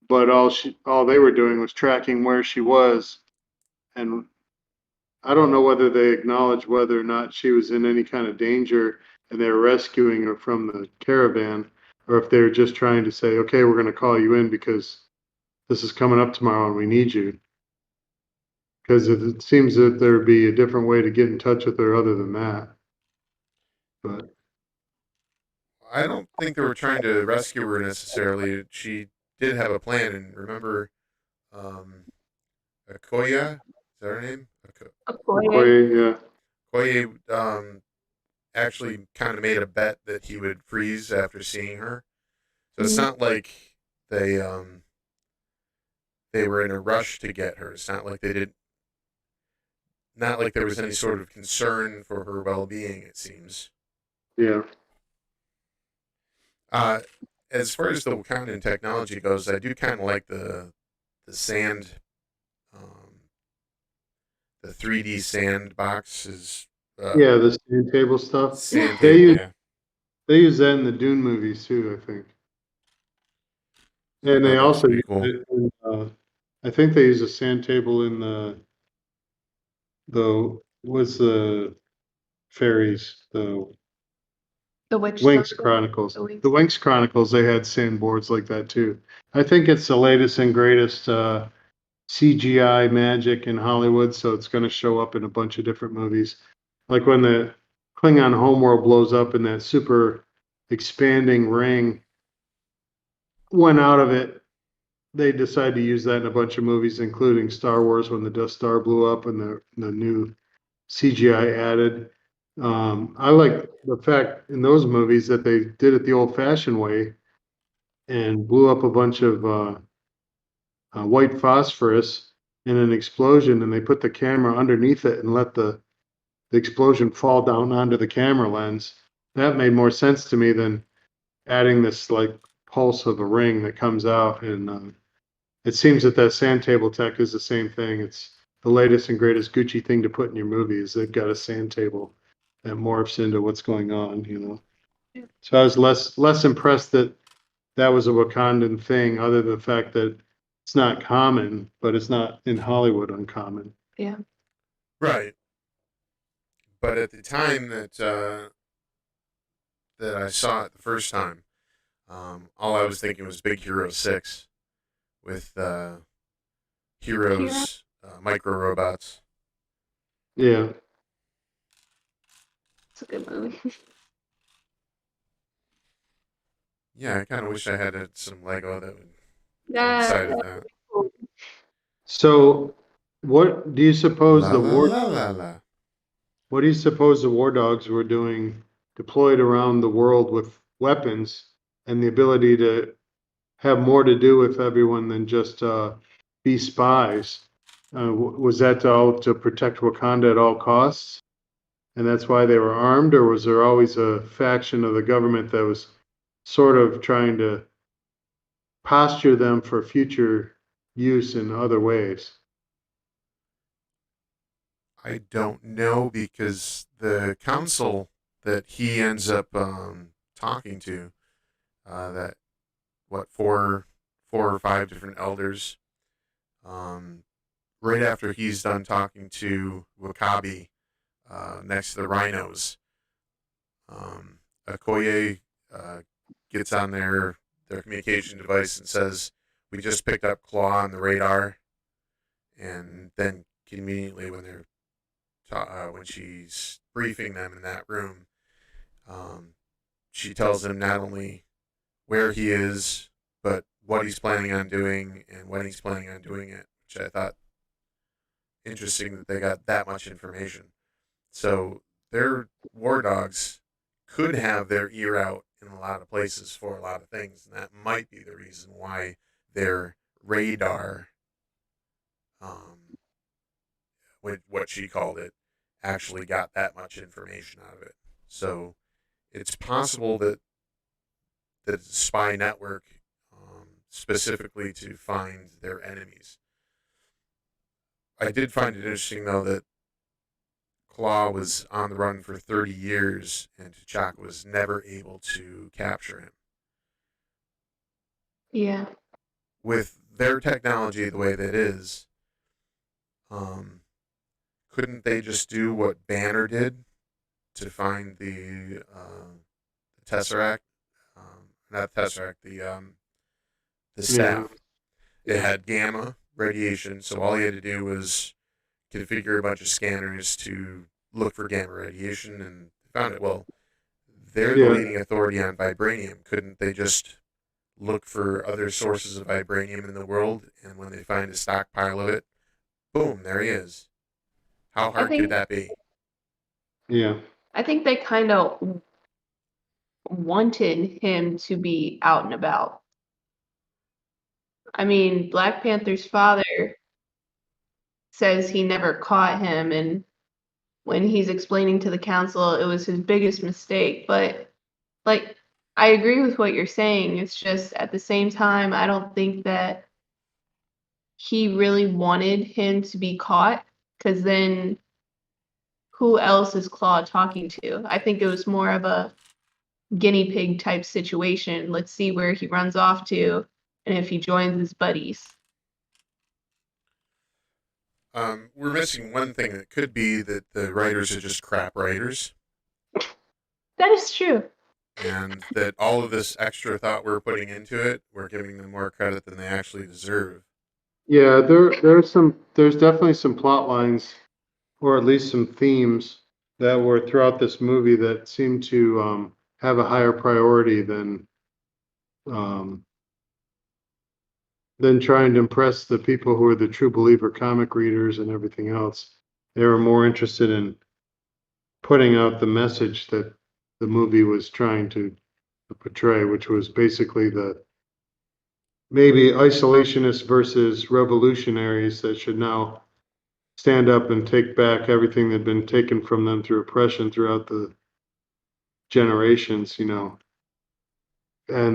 but all they were doing was tracking where she was, and I don't know whether they acknowledged whether or not she was in any kind of danger and they were rescuing her from the caravan, or if they were just trying to say, okay, we're going to call you in because this is coming up tomorrow and we need you. Because it seems that there would be a different way to get in touch with her other than that. But I don't think they were trying to rescue her necessarily. She did have a plan, and remember, Akoya, is that her name? Okoye. Yeah. Okoye actually kind of made a bet that he would freeze after seeing her. So it's Mhm. not like they were in a rush to get her. It's not like they did. Not like there was any sort of concern for her well-being. It seems. Yeah. Uh, as far as the Wakandan technology goes, I do kind of like the sand, um, the 3D sand boxes. Yeah, the sand table stuff. Sand They table, use yeah. they use that in the Dune movies too, I think. And they That's also pretty use cool. it in, I think they use a sand table in the what's the fairies, the The Witch Winx Doctor. Chronicles. The Winx. The Winx Chronicles, they had sandboards like that too. I think it's the latest and greatest CGI magic in Hollywood, so it's going to show up in a bunch of different movies. Like when the Klingon homeworld blows up and that super expanding ring went out of it, they decided to use that in a bunch of movies, including Star Wars when the Death Star blew up and the new CGI added. I like the fact in those movies that they did it the old-fashioned way and blew up a bunch of white phosphorus in an explosion, and they put the camera underneath it and let the explosion fall down onto the camera lens. That made more sense to me than adding this like pulse of a ring that comes out. And it seems that that sand table tech is the same thing. It's the latest and greatest Gucci thing to put in your movie is they've got a sand table that morphs into what's going on, you know. So I was less impressed that that was a Wakandan thing, other than the fact that it's not common, but it's not in Hollywood uncommon. Yeah. Right. But at the time that I saw it the first time, all I was thinking was Big Hero 6 with Hero. Heroes, micro robots. Yeah. It's a good movie. Yeah, I kind of wish I had some Lego that would That, coincide with that. cool. So what do you suppose La the la war la la la. what do you suppose the war dogs were doing deployed around the world with weapons and the ability to have more to do with everyone than just be spies? Was that all to protect Wakanda at all costs? And that's why they were armed, or was there always a faction of the government that was sort of trying to posture them for future use in other ways? I don't know because the council that he ends up talking to, that what four or five different elders, um, right after he's done talking to Wakabi, next to the rhinos, Okoye gets on their communication device and says, "We just picked up Claw on the radar," and then conveniently when she's briefing them in that room, um, she tells him not only where he is, but what he's planning on doing and when he's planning on doing it, which I thought interesting that they got that much information. So their war dogs could have their ear out in a lot of places for a lot of things, and that might be the reason why their radar, um, what she called it, actually got that much information out of it. So it's possible that it's a spy network, specifically to find their enemies. I did find it interesting though that Claw was on the run for 30 years and T'Chaka was never able to capture him. Yeah. With their technology the way that it is, um, couldn't they just do what Banner did to find the Tesseract? Not Tesseract, the Yeah. staff. It had gamma radiation, so all he had to do was configure a bunch of scanners to look for gamma radiation and found it. Well, they're the Yeah. leading authority on vibranium. Couldn't they just look for other sources of vibranium in the world, and when they find a stockpile of it, boom, there he is. How I hard think could that be? Yeah. I think they kind of wanted him to be out and about. I mean, Black Panther's father says he never caught him, and when he's explaining to the council, it was his biggest mistake. But, like, I agree with what you're saying. It's just at the same time, I don't think that he really wanted him to be caught, because then who else is Claw talking to? I think it was more of a guinea pig type situation. Let's see where he runs off to and if he joins his buddies. We're missing one thing. That could be that the writers are just crap writers, That is true. and that all of this extra thought we're putting into it, we're giving them more credit than they actually deserve. Yeah, there's definitely some plot lines, or at least some themes that were throughout this movie that seem to have a higher priority um, than trying to impress the people who are the true believer comic readers and everything else. They were more interested in putting out the message that the movie was trying to portray, which was basically the maybe isolationists versus revolutionaries that should now stand up and take back everything that had been taken from them through oppression throughout the generations, and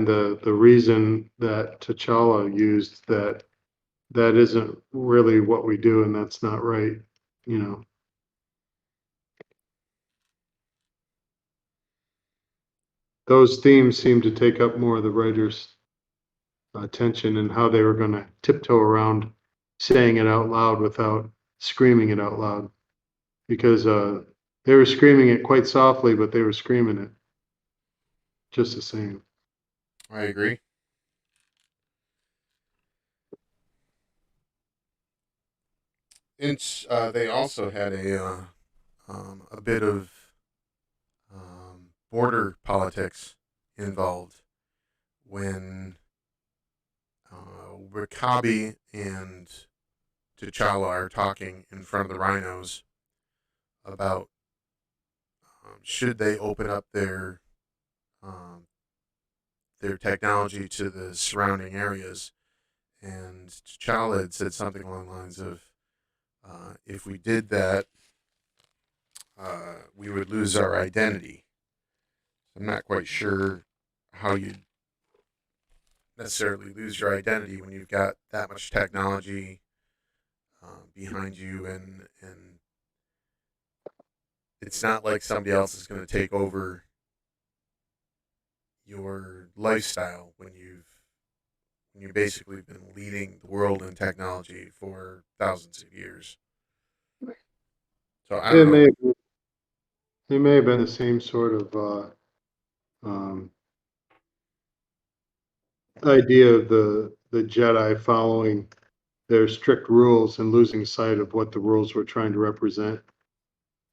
the reason that T'Challa used that isn't really what we do and that's not right, you know. Those themes seem to take up more of the writer's attention and how they were going to tiptoe around saying it out loud without screaming it out loud, because they were screaming it quite softly, but they were screaming it just the same. I agree. It's they also had a bit of border politics involved when Wakabi and T'Challa are talking in front of the rhinos about should they open up um, their technology to the surrounding areas, and T'Challa had said something along the lines of, if we did that, we would lose our identity. I'm not quite sure how you necessarily lose your identity when you've got that much technology behind you, and it's not like somebody else is going to take over your lifestyle when you've basically been leading the world in technology for thousands of years. So I don't It know. may have been the same sort of um, idea of the Jedi following their strict rules and losing sight of what the rules were trying to represent.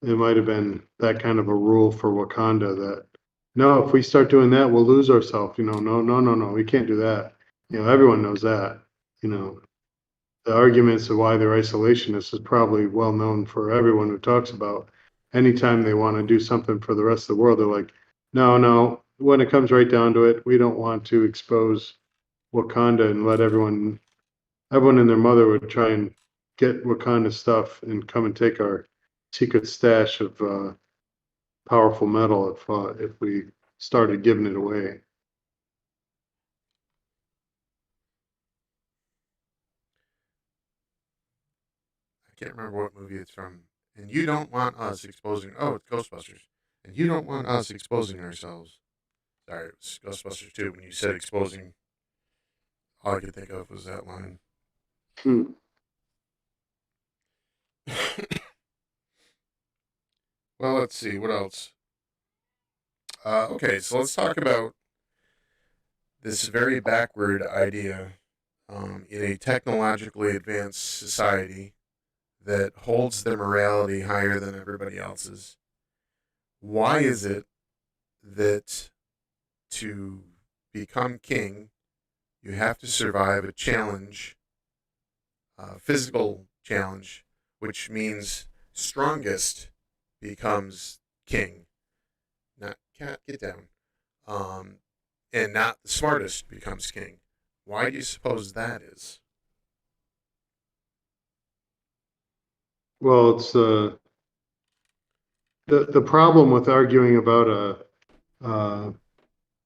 It might have been that kind of a rule for Wakanda that no, if we start doing that, we'll lose ourselves. No, no, no, no, we can't do that. Everyone knows that. You know, the arguments of why they're isolationists is probably well known for everyone who talks about anytime they want to do something for the rest of the world, they're like, no, no, when it comes right down to it, we don't want to expose Wakanda and let everyone and their mother would try and get Wakanda stuff and come and take our secret stash of powerful metal if we started giving it away. I can't remember what movie it's from. And you don't want us exposing. Oh, it's Ghostbusters. And you don't want us exposing ourselves. Sorry, it was Ghostbusters 2. When you said exposing, all I could think of was that line. Hmm. Well, let's see. What else? Okay, so let's talk about this very backward idea in a technologically advanced society that holds their morality higher than everybody else's. Why is it that to become king, you have to survive a challenge, physical challenge, which means strongest becomes king. Not cat, get down. And not the smartest becomes king. Why do you suppose that is? Well, it's the problem with arguing about a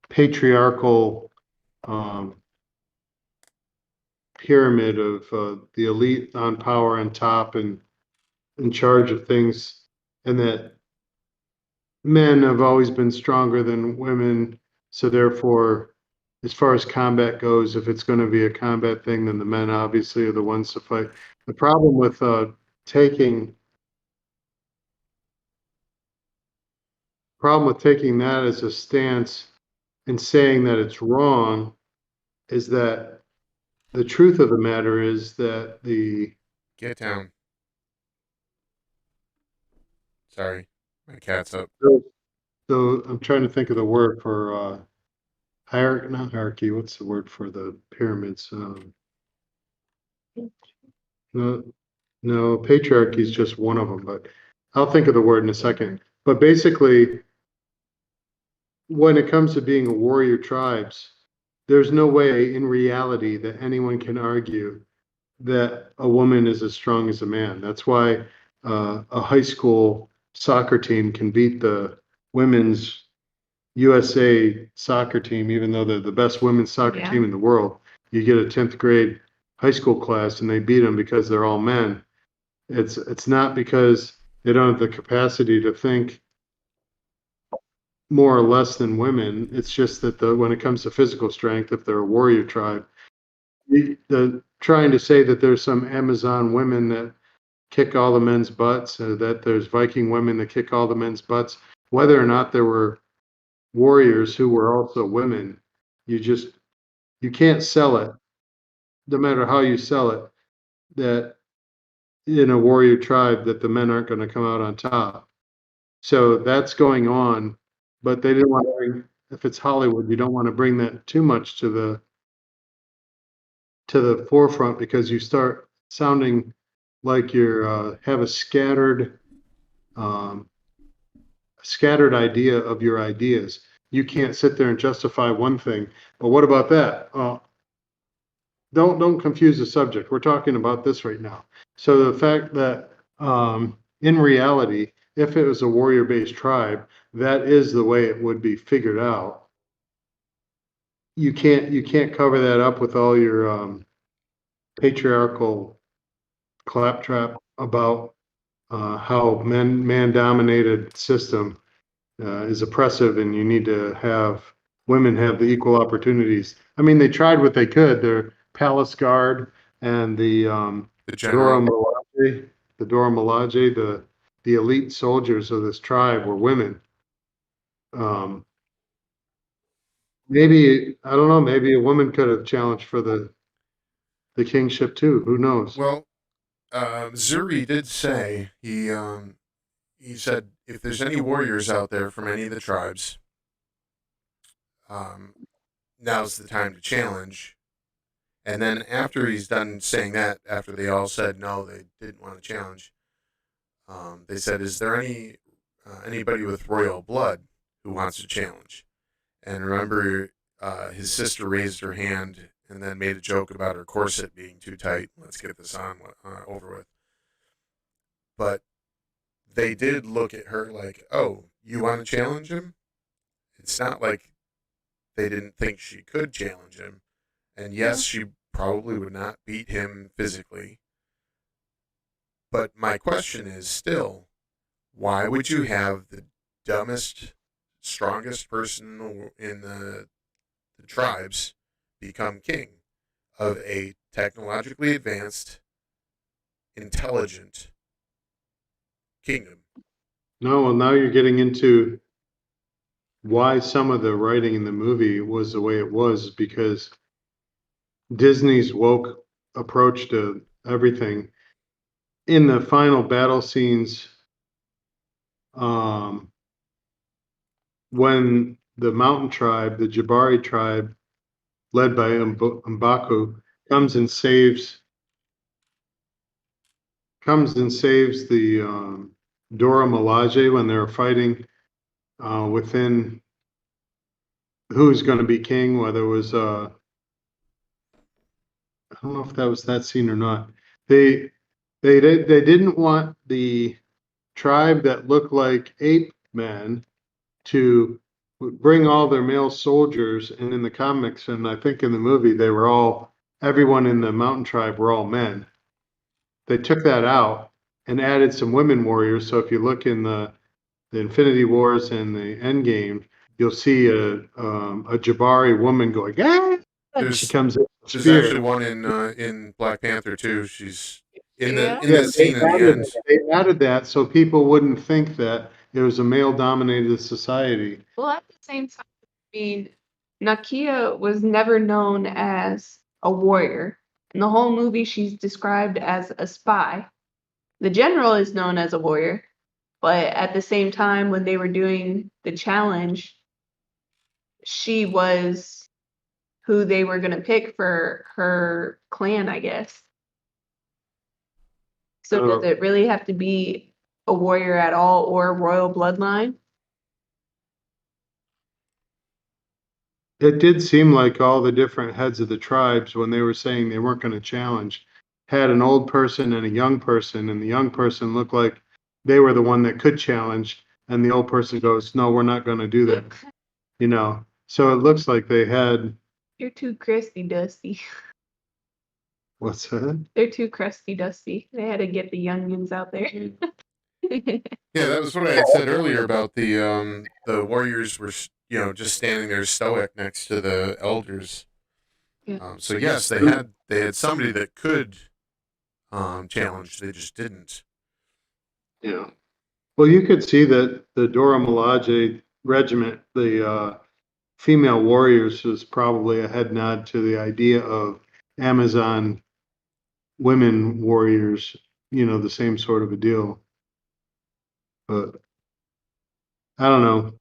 patriarchal pyramid of the elite on power on top and in charge of things, and that men have always been stronger than women. So therefore, as far as combat goes, if it's going to be a combat thing, then the men obviously are the ones to fight. The problem with taking that as a stance and saying that it's wrong is that the truth of the matter is that Get down. Sorry, my cat's up. so I'm trying to think of the word for hierarchy, not hierarchy. What's the word for the pyramids? No, no, patriarchy is just one of them, but I'll think of the word in a second. But basically, when it comes to being a warrior tribes, there's no way in reality that anyone can argue that a woman is as strong as a man. That's why a high school soccer team can beat the women's USA soccer team, even though they're the best women's soccer Yeah. team in the world. You get a 10th grade high school class and they beat them because they're all men. It's not because they don't have the capacity to think more or less than women. It's just that when it comes to physical strength, if they're a warrior tribe, trying to say that there's some Amazon women that kick all the men's butts, or that there's Viking women that kick all the men's butts, whether or not there were warriors who were also women, you can't sell it, no matter how you sell it, that in a warrior tribe that the men aren't going to come out on top. So that's going on, but they didn't want to bring, if it's Hollywood, you don't want to bring that too much to the forefront, because you start sounding like you're have a scattered idea of your ideas. You can't sit there and justify one thing, but what about that? Don't confuse the subject. We're talking about this right now. So the fact that in reality, if it was a warrior-based tribe, that is the way it would be figured out. You can't cover that up with all your patriarchal claptrap about how man-dominated system is oppressive, and you need to have women have the equal opportunities. I mean, they tried what they could. Their palace guard and the The Dora general. Milaje, the elite soldiers of this tribe were women. Maybe, I don't know, maybe a woman could have challenged for the kingship too. Who knows? Well, Zuri did say he said if there's any warriors out there from any of the tribes, um, now's the time to challenge. And then after he's done saying that, after they all said no, they didn't want to challenge, they said, "Is there anybody with royal blood who wants to challenge?" And remember, his sister raised her hand and then made a joke about her corset being too tight. Let's get this on over with. But they did look at her like, "Oh, you want to challenge him?" It's not like they didn't think she could challenge him. And yes, she probably would not beat him physically. But my question is still, why would you have the dumbest, strongest person in the tribes become king of a technologically advanced, intelligent kingdom? No, well, now you're getting into why some of the writing in the movie was the way it was, because Disney's woke approach to everything. In the final battle scenes, when the mountain tribe, the Jabari tribe, led by M'Baku, comes and saves comes and saves the Dora Milaje when they're fighting within who's going to be king, whether it was I don't know if that was that scene or not. They didn't want the tribe that looked like ape men to bring all their male soldiers, and in the comics and I think in the movie they were all, everyone in the mountain tribe were all men. They took that out and added some women warriors. So if you look in the Infinity Wars and the Endgame, you'll see a Jabari woman going, ah! And she comes in with a There's actually spear. one in Black Panther too. She's in Yeah. the scene in the end. They added that so people wouldn't think that it was a male-dominated society. Well, at the same time, I mean, Nakia was never known as a warrior. In the whole movie, she's described as a spy. The general is known as a warrior, but at the same time, when they were doing the challenge, she was who they were going to pick for her clan, I guess. So does it really have to be a warrior at all or royal bloodline? It did seem like all the different heads of the tribes, when they were saying they weren't going to challenge, had an old person and a young person, and the young person looked like they were the one that could challenge, and the old person goes, no, we're not going to do that. You know, so it looks like they had, You're too crusty, Dusty. what's that? They're too crusty, Dusty. They had to get the youngins out there. Yeah, that was what I had said earlier about the warriors were just standing there stoic next to the elders. Yeah. So yes, they had somebody that could challenge. They just didn't. Yeah. Well, you could see that the Dora Milaje regiment, the female warriors, was probably a head nod to the idea of Amazon women warriors, the same sort of a deal. But I don't know.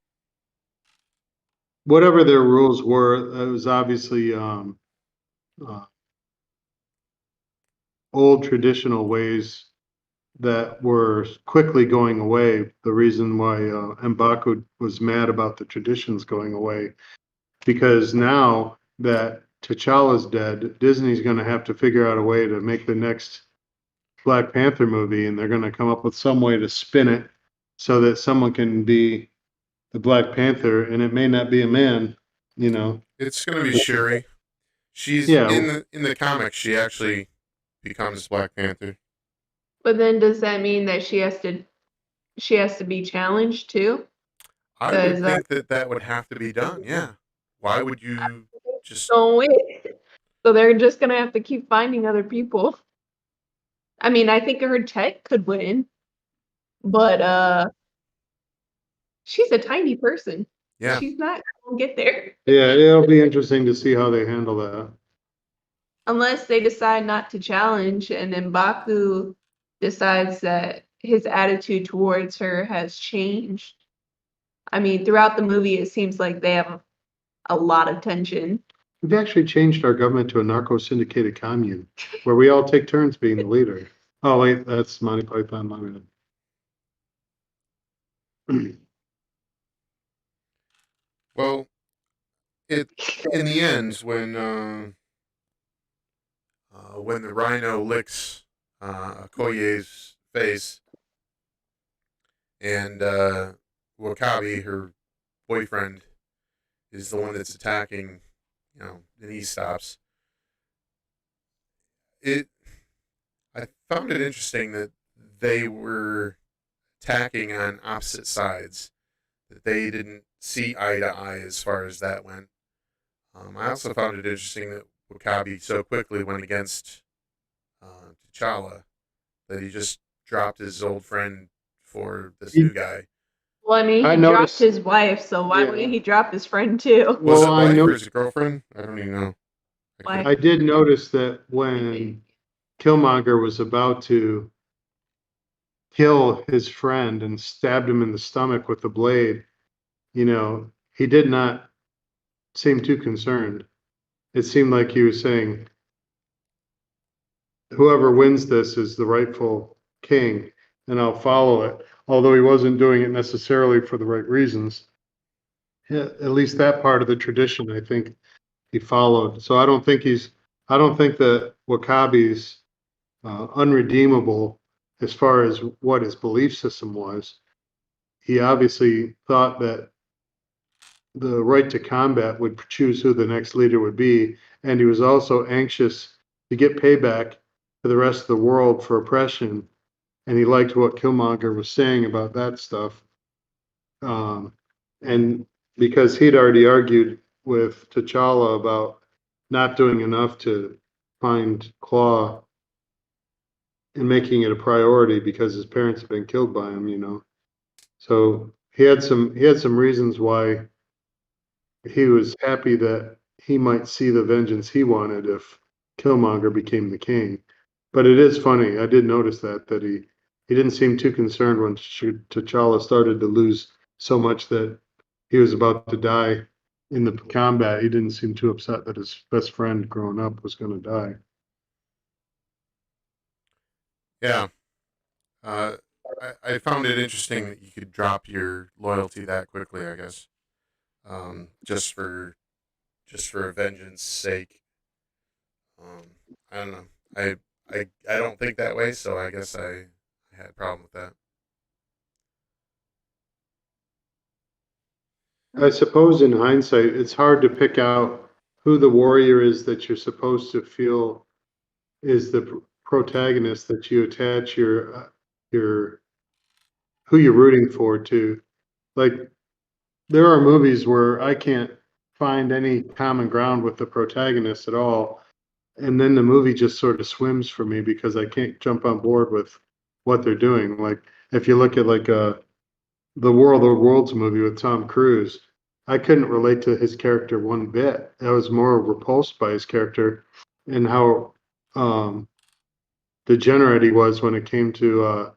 Whatever their rules were, it was obviously uh, old traditional ways that were quickly going away. The reason why M'Baku was mad about the traditions going away, because now that T'Challa's dead, Disney's going to have to figure out a way to make the next Black Panther movie, and they're going to come up with some way to spin it so that someone can be the Black Panther, and it may not be a man, It's gonna be Shuri. She's Yeah. in the comics. She actually becomes Black Panther. But then does that mean that she has to be challenged too? I would think that would have to be done. Yeah. Why would you just? Don't wait. So they're just gonna have to keep finding other people. I mean, I think her tech could win, but she's a tiny person. Yeah. She's not gonna get there. Yeah, it'll be interesting to see how they handle that. Unless they decide not to challenge and then Baku decides that his attitude towards her has changed. I mean, throughout the movie, it seems like they have a lot of tension. We've actually changed our government to a narco-syndicated commune where we all take turns being the leader. Oh, wait, that's Monty Python. My bad. Well, in the end, when the rhino licks Okoye's face, and Wakabi, her boyfriend, is the one that's attacking, and he stops. I found it interesting that they were attacking on opposite sides, that they didn't see eye to eye as far as that went. I also found it interesting that Wakabi so quickly went against T'Challa that he just dropped his old friend for this new guy. Well, I mean, he dropped his wife, so why wouldn't he drop his friend too? Was it wife or his girlfriend? I don't even know. I did notice that when Killmonger was about to kill his friend and stabbed him in the stomach with the blade, he did not seem too concerned. It seemed like he was saying, whoever wins this is the rightful king, and I'll follow it. Although he wasn't doing it necessarily for the right reasons. Yeah, at least that part of the tradition, I think he followed. So I don't think that Wakabi's unredeemable as far as what his belief system was. He obviously thought that the right to combat would choose who the next leader would be, and he was also anxious to get payback to the rest of the world for oppression, and he liked what Killmonger was saying about that stuff. And because he'd already argued with T'Challa about not doing enough to find Claw and making it a priority because his parents had been killed by him. So he had some reasons why he was happy that he might see the vengeance he wanted if Killmonger became the king. But it is funny. I did notice that he didn't seem too concerned when T'Challa started to lose so much that he was about to die in the combat. He didn't seem too upset that his best friend growing up was going to die. Yeah. I found it interesting that you could drop your loyalty that quickly, I guess. Just for vengeance sake. I don't know. I don't think that way, so I guess I had a problem with that. I suppose in hindsight, it's hard to pick out who the warrior is that you're supposed to feel is the protagonist that you attach your who you're rooting for to. Like there are movies where I can't find any common ground with the protagonist at all, and then the movie just sort of swims for me because I can't jump on board with what they're doing. Like if you look at like the World of Worlds movie with Tom Cruise, I couldn't relate to his character one bit. I was more repulsed by his character and how um, degenerate he was when it came to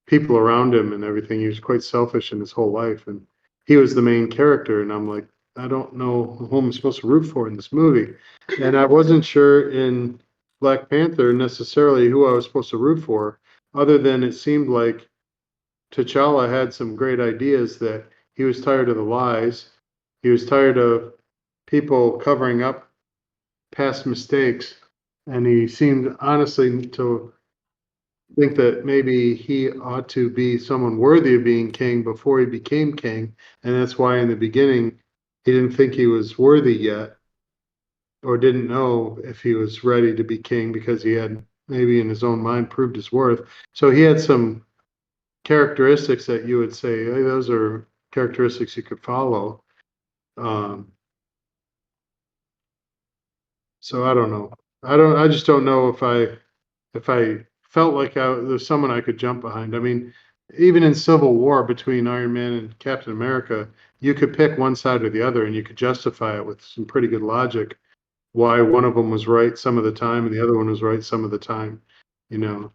people around him and everything. He was quite selfish in his whole life, and he was the main character. And I'm like, I don't know who I'm supposed to root for in this movie. And I wasn't sure in Black Panther necessarily who I was supposed to root for, other than it seemed like T'Challa had some great ideas that he was tired of the lies. He was tired of people covering up past mistakes. And he seemed honestly to think that maybe he ought to be someone worthy of being king before he became king. And that's why in the beginning, he didn't think he was worthy yet or didn't know if he was ready to be king because he had maybe in his own mind proved his worth. So he had some characteristics that you would say, hey, those are characteristics you could follow. So I don't know. I just don't know if I felt like there's someone I could jump behind. I mean, even in Civil War between Iron Man and Captain America, you could pick one side or the other, and you could justify it with some pretty good logic why one of them was right some of the time and the other one was right some of the time, you know.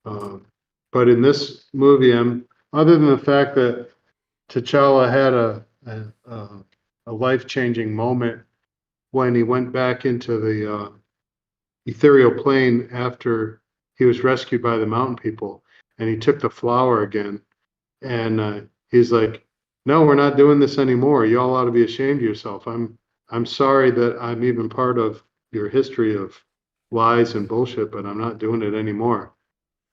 Um, but in this movie, other than the fact that T'Challa had a life-changing moment when he went back into the ethereal plane after he was rescued by the mountain people, and he took the flower again, and he's like, "No, we're not doing this anymore. You all ought to be ashamed of yourself. I'm sorry that I'm even part of your history of lies and bullshit, but I'm not doing it anymore."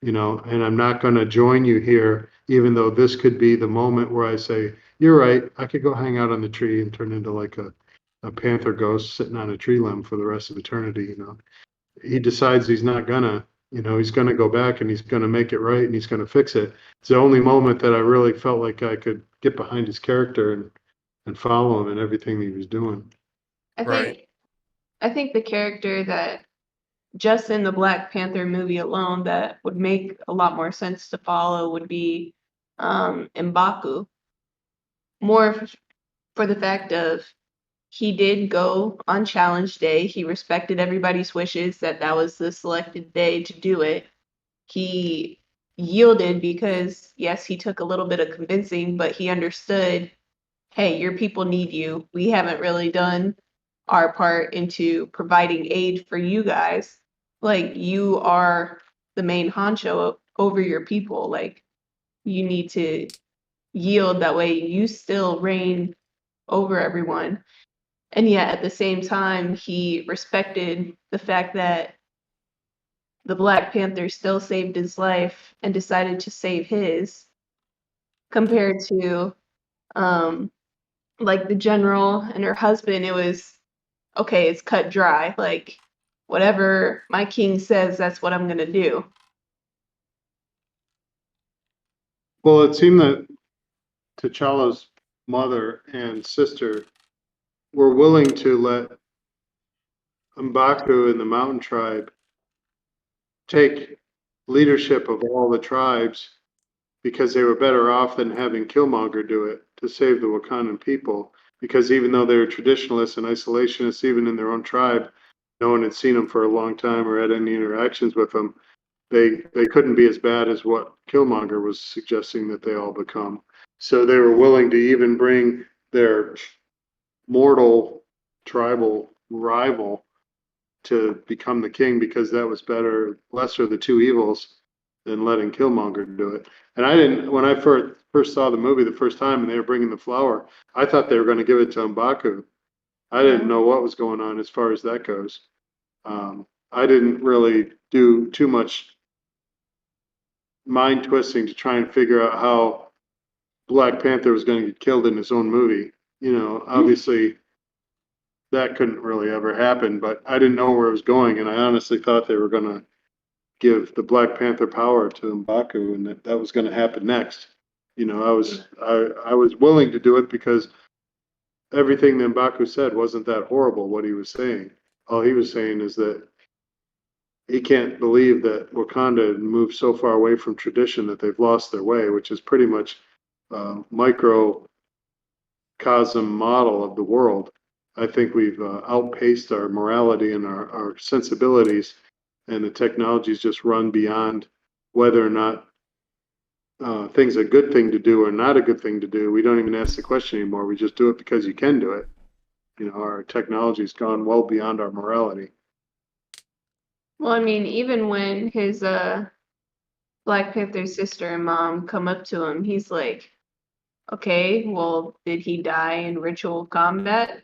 And I'm not going to join you here, even though this could be the moment where I say, you're right, I could go hang out on the tree and turn into like a panther ghost sitting on a tree limb for the rest of eternity. He decides he's not gonna, he's gonna go back and he's gonna make it right and he's gonna fix it. It's the only moment that I really felt like I could get behind his character and follow him in everything he was doing. I Right. think I think the character that just in the Black Panther movie alone that would make a lot more sense to follow would be M'Baku. More for the fact of he did go on challenge day. He respected everybody's wishes that was the selected day to do it. He yielded because yes, he took a little bit of convincing, but he understood, hey, your people need you. We haven't really done our part into providing aid for you guys. Like you are the main honcho over your people. Like, you need to yield, that way you still reign over everyone. And yet at the same time, he respected the fact that the Black Panther still saved his life and decided to save his, compared to like the general and her husband. It was, okay, it's cut dry. Like, whatever my king says, that's what I'm gonna do. Well, it seemed that T'Challa's mother and sister were willing to let M'Baku and the Mountain Tribe take leadership of all the tribes because they were better off than having Killmonger do it to save the Wakandan people. Because even though they were traditionalists and isolationists, even in their own tribe, no one had seen them for a long time or had any interactions with them. They couldn't be as bad as what Killmonger was suggesting that they all become. So they were willing to even bring their mortal tribal rival to become the king because that was better, lesser of the two evils than letting Killmonger do it. And I didn't, when I first saw the movie the first time and they were bringing the flower, I thought they were going to give it to M'Baku. I didn't know what was going on as far as that goes. I didn't really do too much mind twisting to try and figure out how Black Panther was going to get killed in his own movie. You know, obviously that couldn't really ever happen, but I didn't know where it was going, and I honestly thought they were going to give the Black Panther power to M'Baku, and that was going to happen next. You know, I was willing to do it because everything that M'Baku said wasn't that horrible. What he was saying, all he was saying is that he can't believe that Wakanda had moved so far away from tradition that they've lost their way, which is pretty much microcosm model of the world. I think we've outpaced our morality and our sensibilities, and the technology's just run beyond whether or not things are a good thing to do or not a good thing to do. We don't even ask the question anymore. We just do it because you can do it. You know, our technology's gone well beyond our morality. Well, I mean, even when his Black Panther sister and mom come up to him, he's like, okay, well, did he die in ritual combat?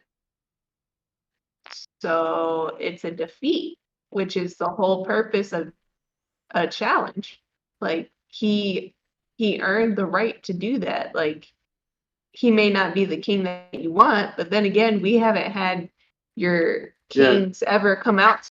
So it's a defeat, which is the whole purpose of a challenge. Like, he earned the right to do that. Like, he may not be the king that you want, but then again, we haven't had your kings ever come out